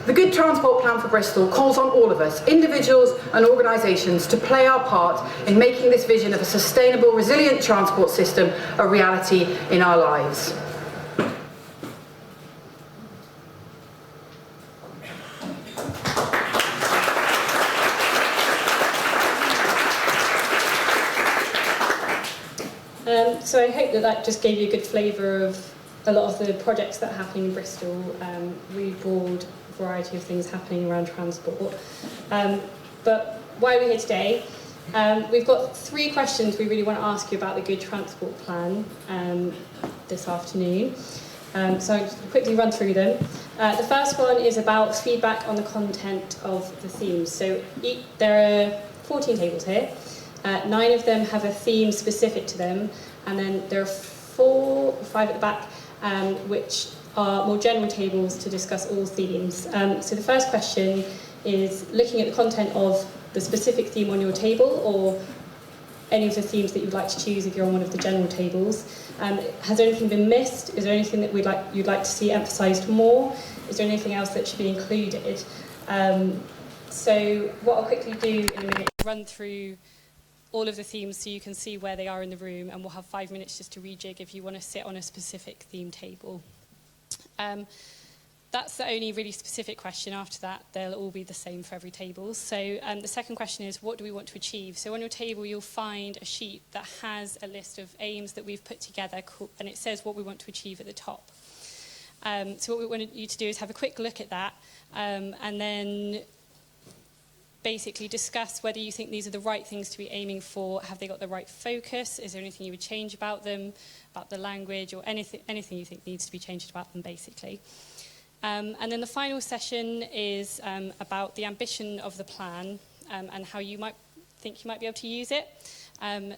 The Good Transport Plan for Bristol calls on all of us, individuals and organisations, to play our part in making this vision of a sustainable, resilient transport system a reality in our lives. So I hope that just gave you a good flavour of a lot of the projects that are happening in Bristol, really broad variety of things happening around transport. But why are we here today? We've got 3 questions we really want to ask you about the Good Transport Plan this afternoon. So I'll just quickly run through them. The first one is about feedback on the content of the themes. So there are 14 tables here. 9 of them have a theme specific to them, and then there are 4 or 5 at the back, which are more general tables to discuss all themes. So the first question is looking at the content of the specific theme on your table, or any of the themes that you'd like to choose if you're on one of the general tables. Has anything been missed? Is there anything that you'd like to see emphasised more? Is there anything else that should be included? So what I'll quickly do in a minute, run through all of the themes so you can see where they are in the room, and we'll have 5 minutes just to rejig if you want to sit on a specific theme table. That's the only really specific question. After that, they'll all be the same for every table. So the second question is, what do we want to achieve? So on your table, you'll find a sheet that has a list of aims that we've put together, and it says what we want to achieve at the top. So what we want you to do is have a quick look at that, and then basically discuss whether you think these are the right things to be aiming for. Have they got the right focus? Is there anything you would change about them, about the language, or anything you think needs to be changed about them, basically. And then the final session is about the ambition of the plan, and how you might think you might be able to use it.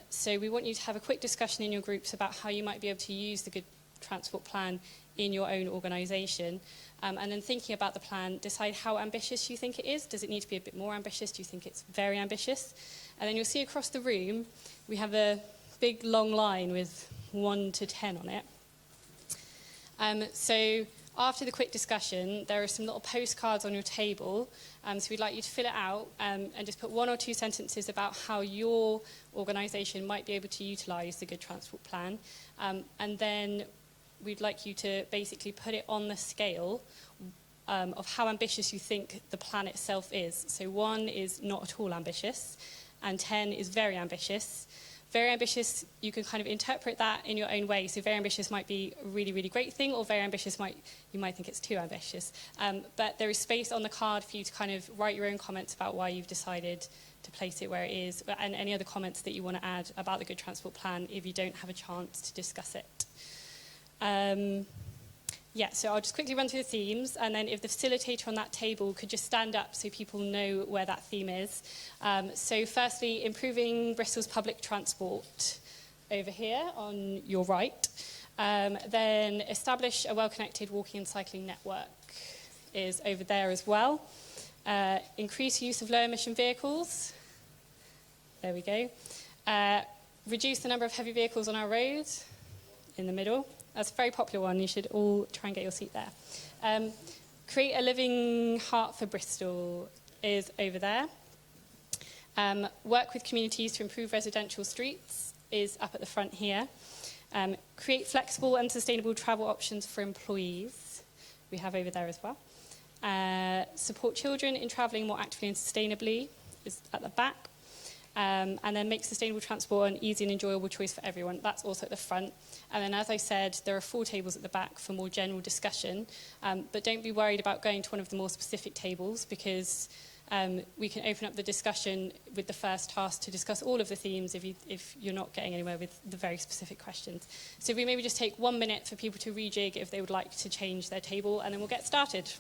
So we want you to have a quick discussion in your groups about how you might be able to use the Good Transport Plan in your own organisation. And then thinking about the plan, decide how ambitious you think it is. Does it need to be a bit more ambitious? Do you think it's very ambitious? And then you'll see across the room, we have a big long line with 1 to 10 on it. So after the quick discussion, there are some little postcards on your table. So we'd like you to fill it out and just put 1 or 2 sentences about how your organisation might be able to utilise the Good Transport Plan. And then we'd like you to basically put it on the scale of how ambitious you think the plan itself is. So 1 is not at all ambitious, and 10 is very ambitious. Very ambitious, you can kind of interpret that in your own way. So very ambitious might be a really, really great thing, or very ambitious you might think it's too ambitious. But there is space on the card for you to kind of write your own comments about why you've decided to place it where it is, and any other comments that you want to add about the Good Transport Plan if you don't have a chance to discuss it. So I'll just quickly run through the themes, and then if the facilitator on that table could just stand up so people know where that theme is. So firstly, improving Bristol's public transport over here on your right. Then establish a well-connected walking and cycling network is over there as well. Increase use of low-emission vehicles. There we go. Reduce the number of heavy vehicles on our roads in the middle. That's a very popular one. You should all try and get your seat there. Create a living heart for Bristol is over there. Work with communities to improve residential streets is up at the front here. Create flexible and sustainable travel options for employees. We have over there as well. Support children in travelling more actively and sustainably is at the back. And then make sustainable transport an easy and enjoyable choice for everyone. That's also at the front. And then, as I said, there are 4 tables at the back for more general discussion. But don't be worried about going to one of the more specific tables, because we can open up the discussion with the first task to discuss all of the themes if you're not getting anywhere with the very specific questions. So we maybe just take 1 minute for people to rejig if they would like to change their table, and then we'll get started.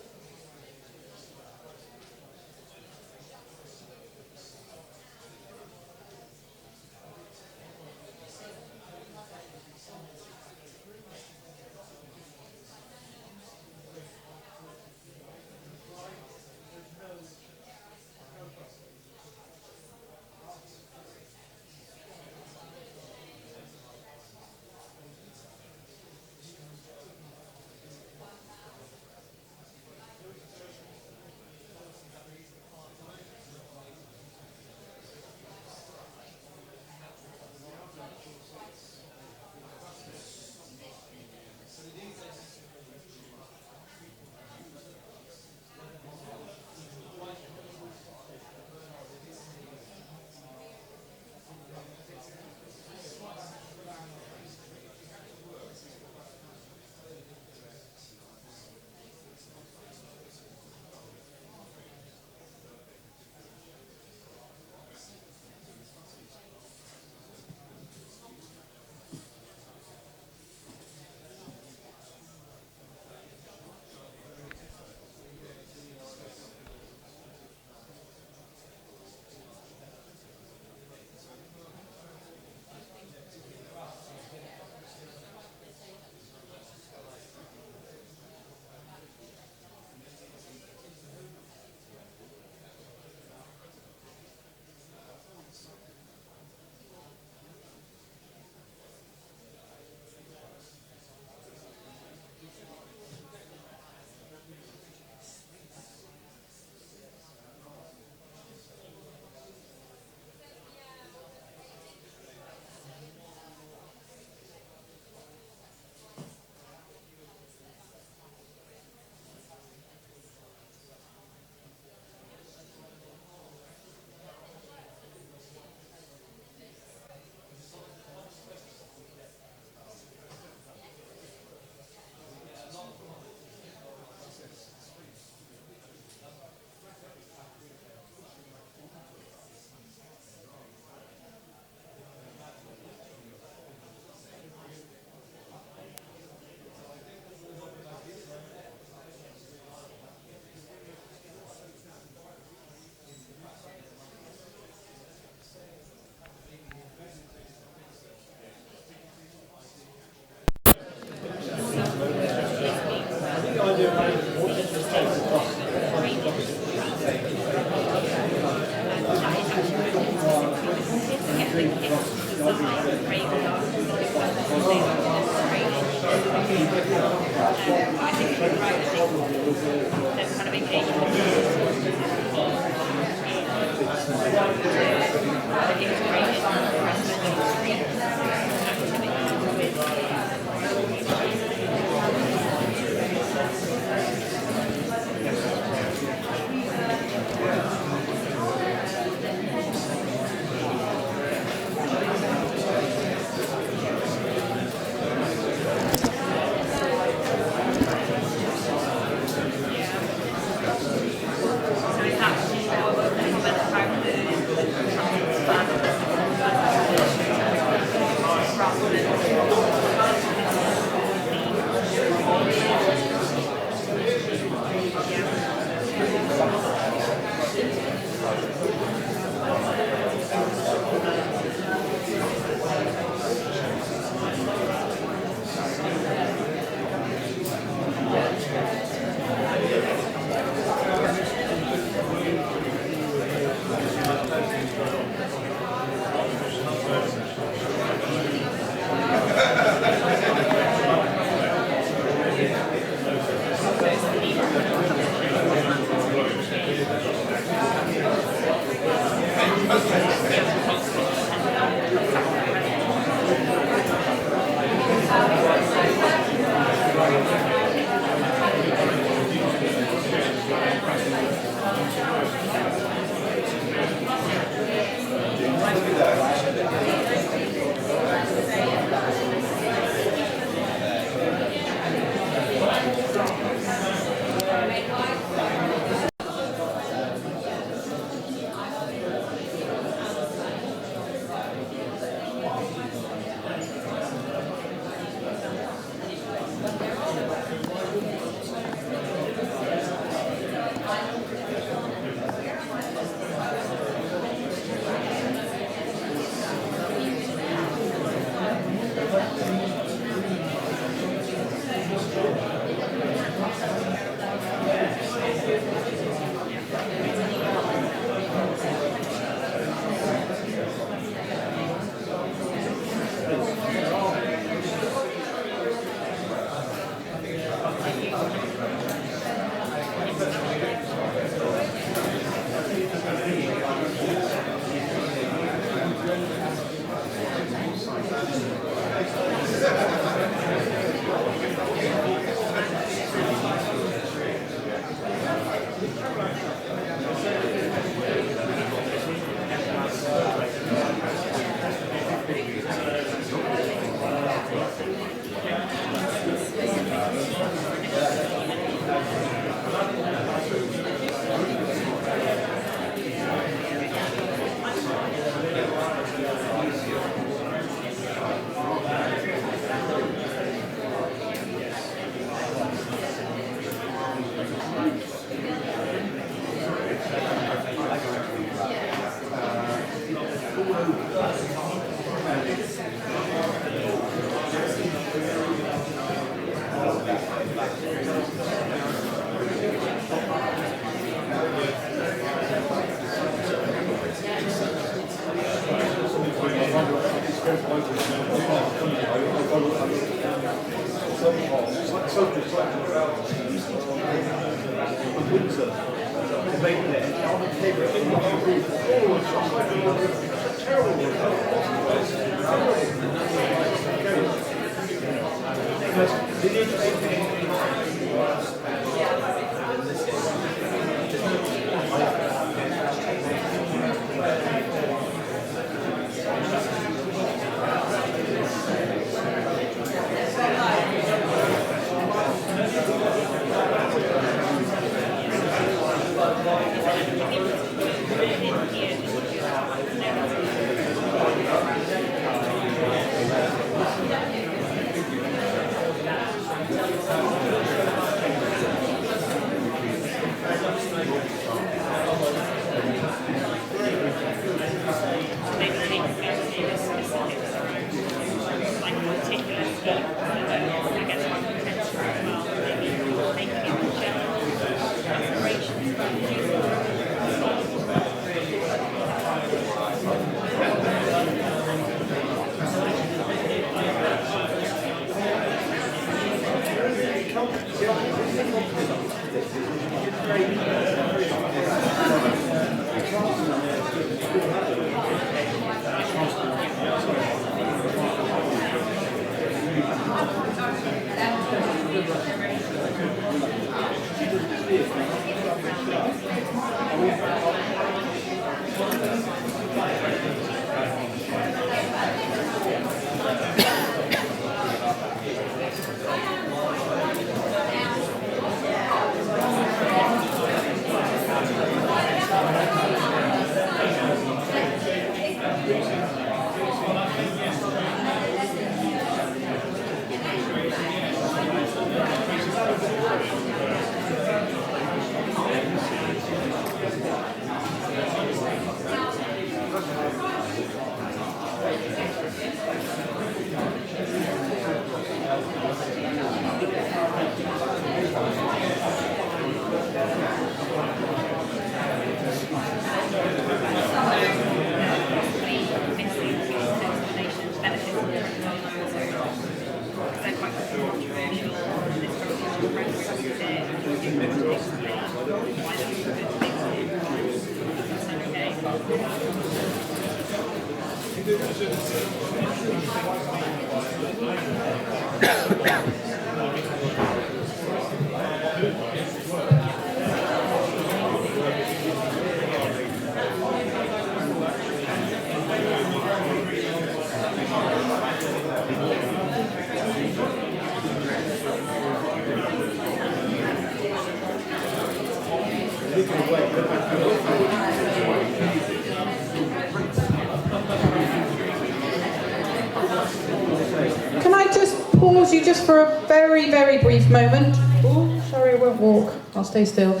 Can I just pause you just for a very, very brief moment? Oh, sorry, I won't walk. I'll stay still.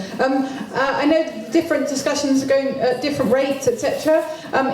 I know different discussions are going at different rates, etc.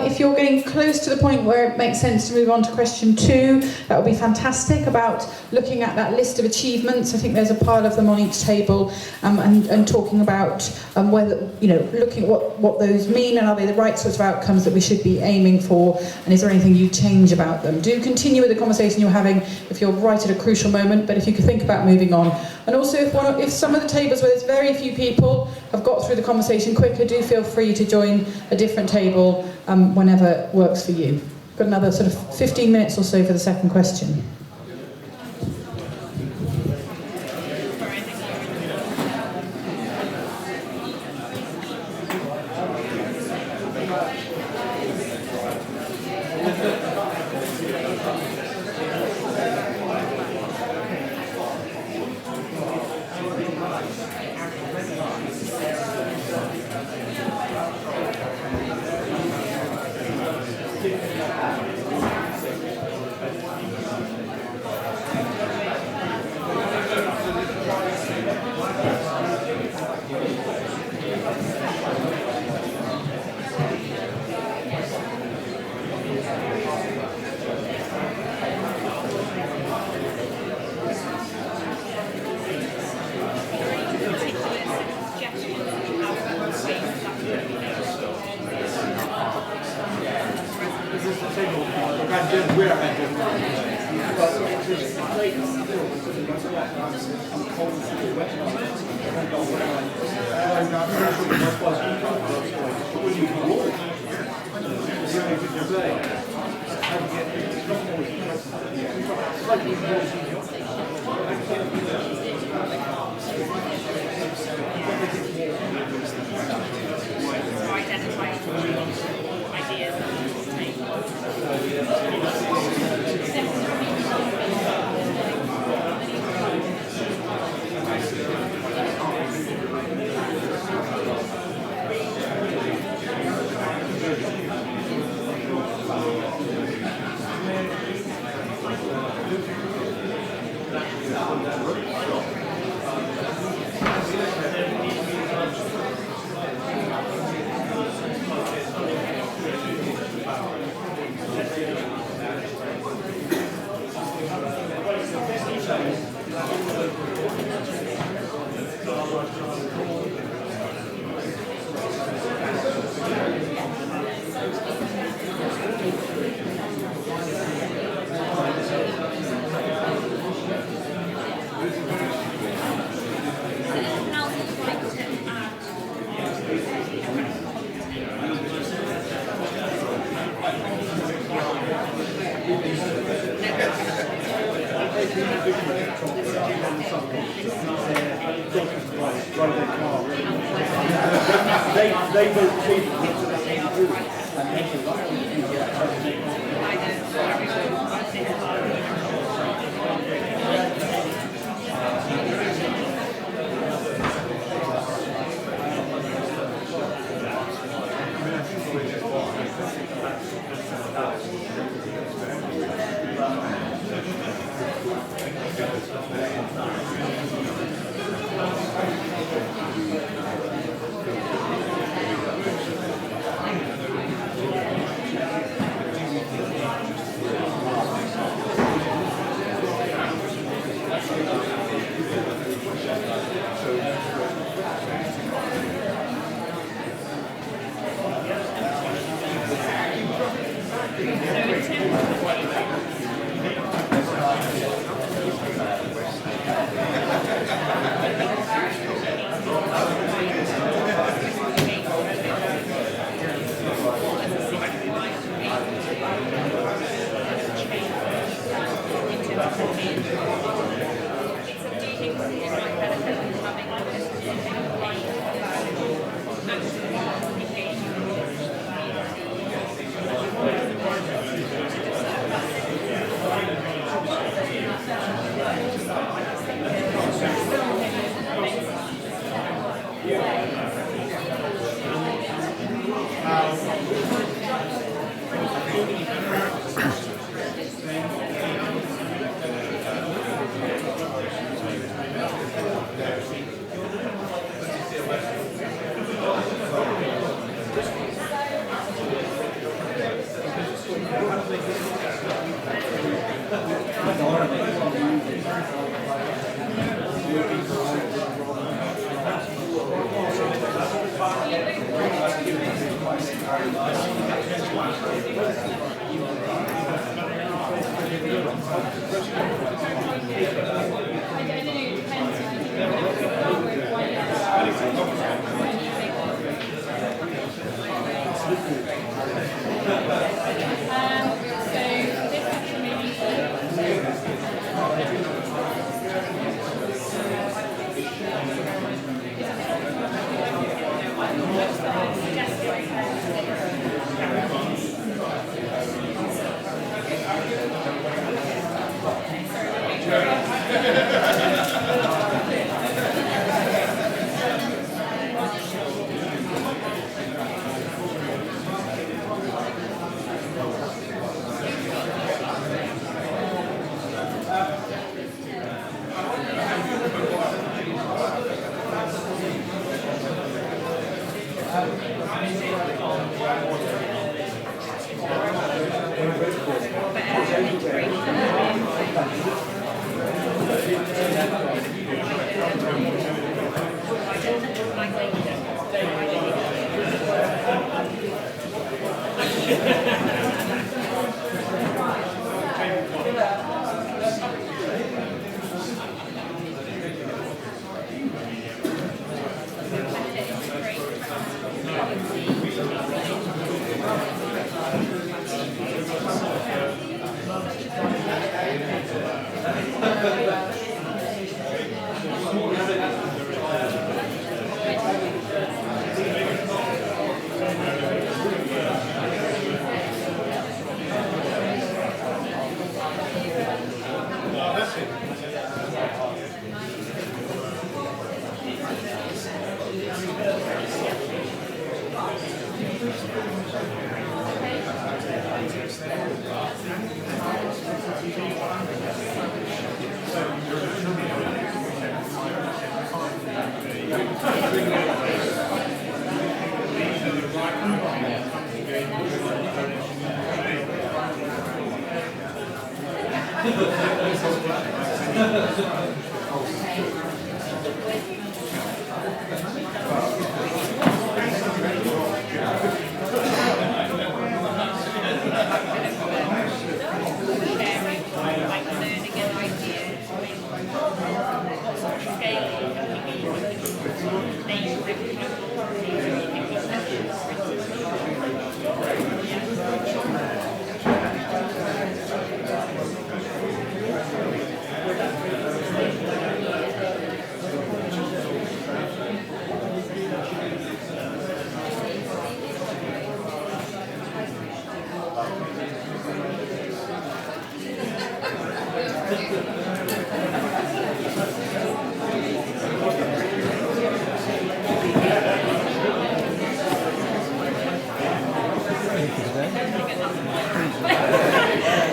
If you're getting close to the point where it makes sense to move on to question 2, that would be fantastic, about looking at that list of achievements. I think there's a pile of them on each table, and talking about whether, you know, looking at what those mean, and are they the right sorts of outcomes that we should be aiming for, and is there anything you change about them. Do continue with the conversation you're having if you're right at a crucial moment, but if you could think about moving on. And also, if some of the tables where there's very few people have got through the conversation quicker, do feel free to join a different table whenever works for you. Got another sort of 15 minutes or so for the second question.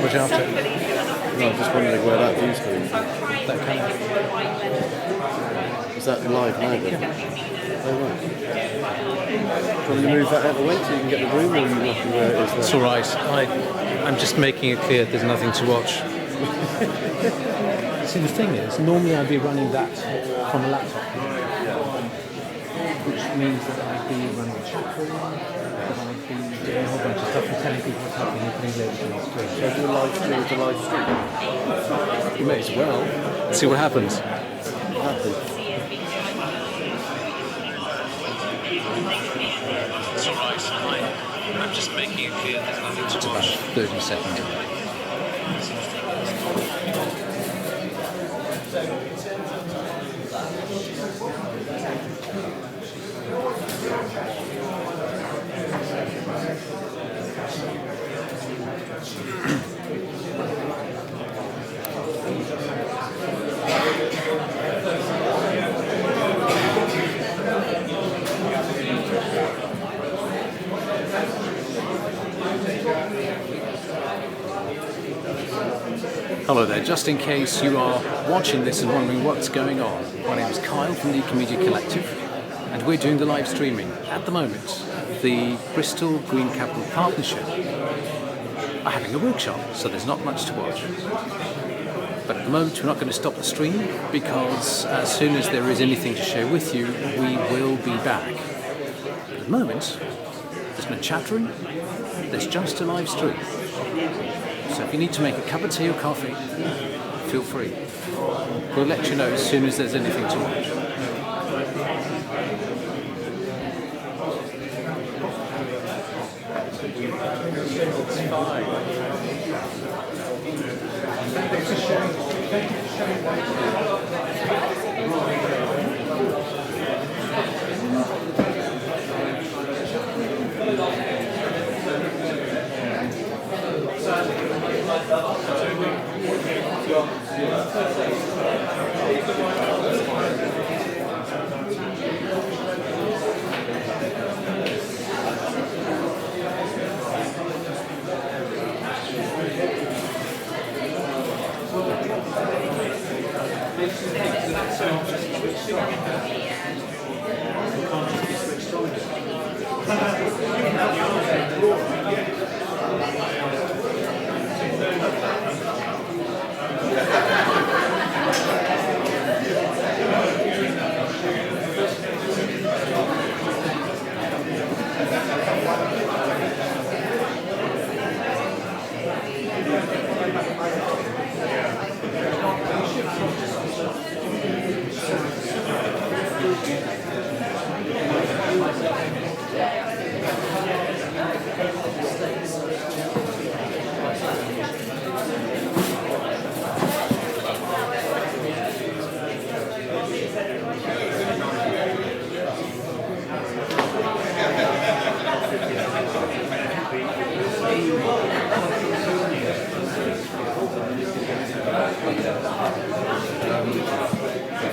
Watch after. No, I'm just wondering where that view's going. That camera. Is that live now then? Oh right. Do you want to move that out of the way so you can get the room, or are you happy where it is there? It's all right. I'm just making it clear there's nothing to watch. See, the thing is, normally I'd be running that from a laptop, which means that I'd be running a chat room, that I'd be doing a whole bunch of stuff and telling people what's happening and putting labels on the screen. So do a live stream with a live stream? You may as well. See what happens. It's all right. I'm just making it clear there's nothing to watch. About 30 seconds away. Hello there, just in case you are watching this and wondering what's going on. My name is Kyle from the Ecomedia Collective, and we're doing the live streaming. At the moment, the Bristol Green Capital Partnership are having a workshop, so there's not much to watch. But at the moment, we're not going to stop the stream, because as soon as there is anything to share with you, we will be back. But at the moment, there's no chat room, there's just a live stream. So if you need to make a cup of tea or coffee, feel free. We'll let you know as soon as there's anything to watch.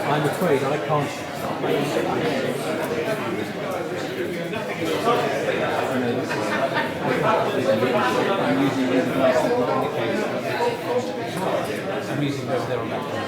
I'm afraid I can't. I'm using over there on that one.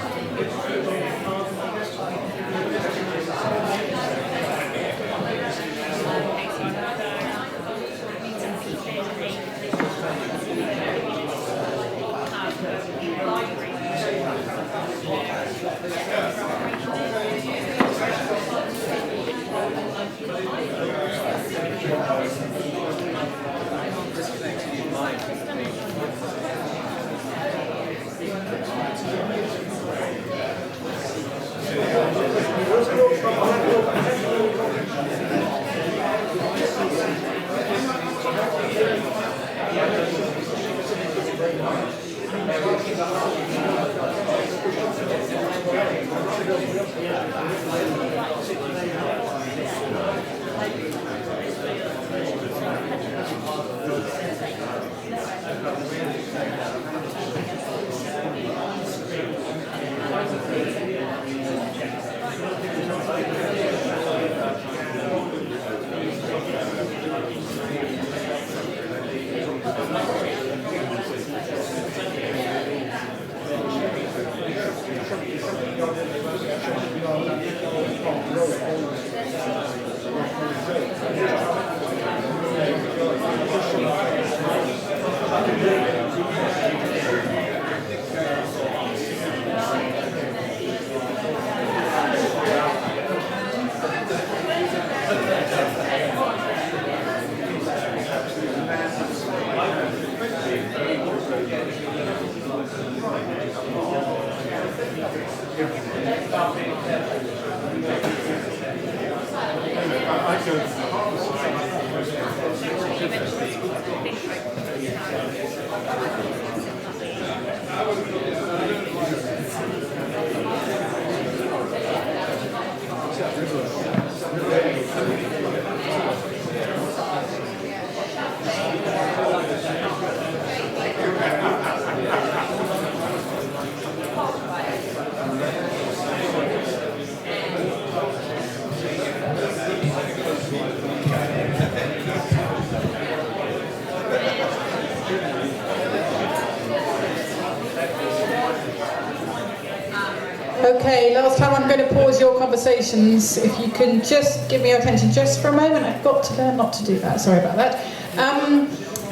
Okay, last time I'm going to pause your conversations. If you can just give me your attention just for a moment. I've got to learn not to do that. Sorry about that.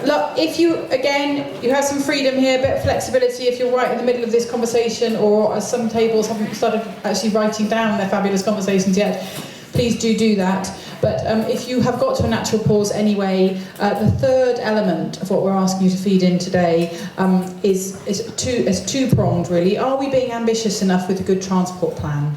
Look, if you have some freedom here, a bit of flexibility if you're right in the middle of this conversation, or as some tables haven't started actually writing down their fabulous conversations yet, please do that. But if you have got to a natural pause anyway, the third element of what we're asking you to feed in today is two-pronged, really. Are we being ambitious enough with a good transport plan?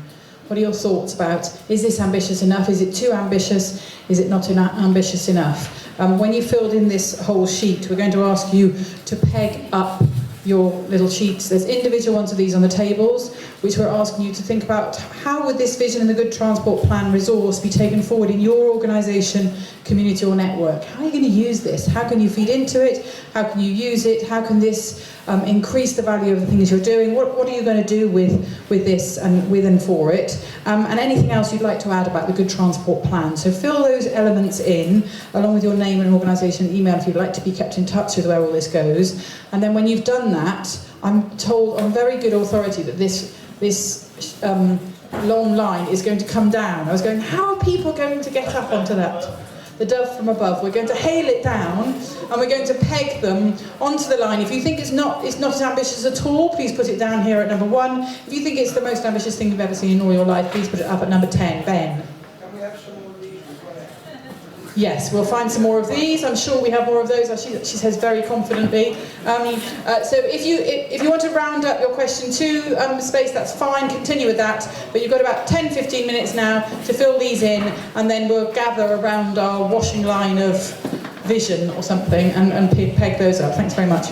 What are your thoughts about, is this ambitious enough? Is it too ambitious? Is it not ambitious enough? When you filled in this whole sheet, we're going to ask you to peg up your little sheets. There's individual ones of these on the tables, which we're asking you to think about how would this vision and the good transport plan resource be taken forward in your organisation, community or network. How are you going to use this? How can you feed into it? How can you use it? How can this increase the value of the things you're doing? What are you going to do with this and with and for it? And anything else you'd like to add about the good transport plan. So fill those elements in, along with your name and organisation and email if you'd like to be kept in touch with where all this goes. And then when you've done that, I'm told on very good authority that this long line is going to come down. I was going, how are people going to get up onto that? The dove from above. We're going to hail it down and we're going to peg them onto the line. If you think it's not as ambitious at all, please put it down here at number 1. If you think it's the most ambitious thing you've ever seen in all your life, please put it up at number 10. Ben. Can we have some more of these as well? Yes, we'll find some more of these. I'm sure we have more of those, she says very confidently. So if you want to round up your question to space, that's fine, continue with that. But you've got about 10-15 minutes now to fill these in, and then we'll gather around our washing line of vision or something and peg those up. Thanks very much.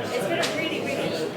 It's been a really, really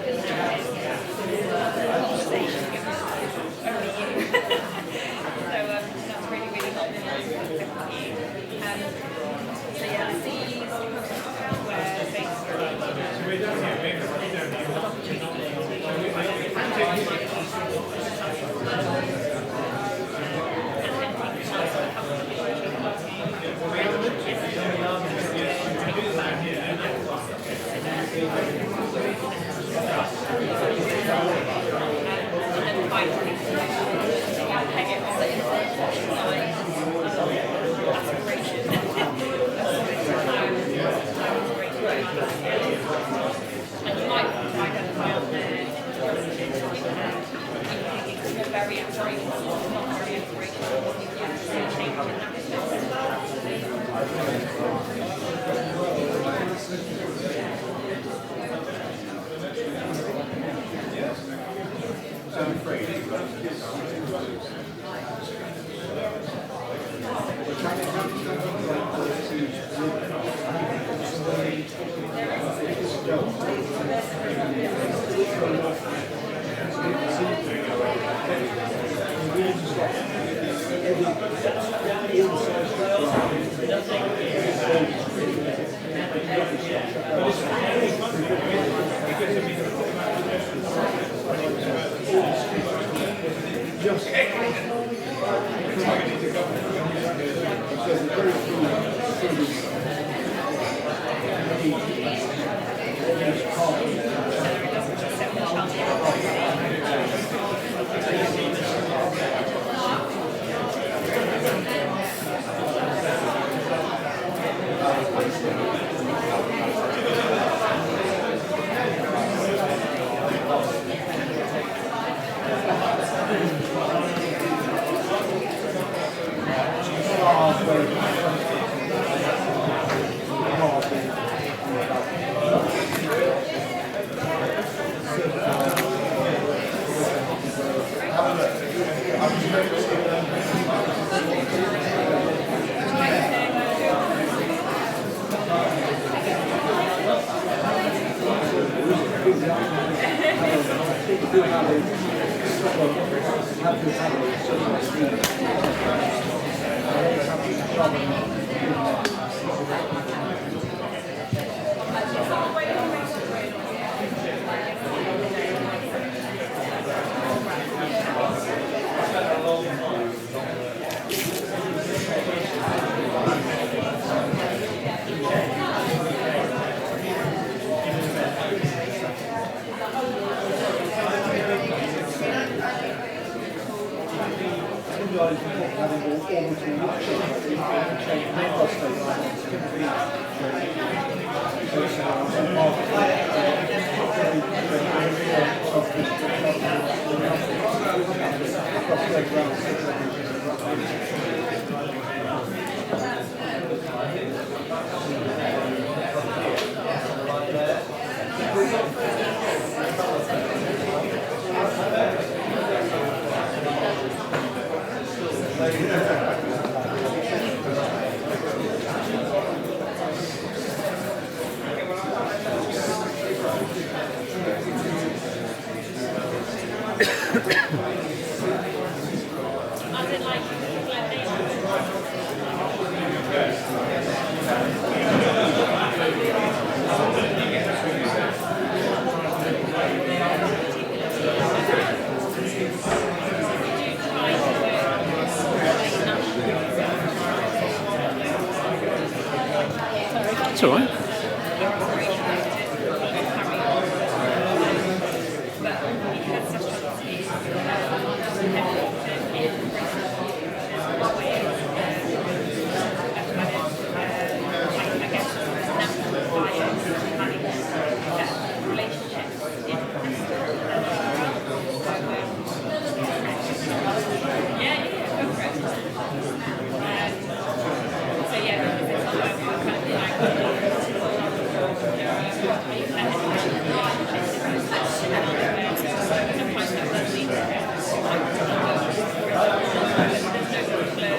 That's all right.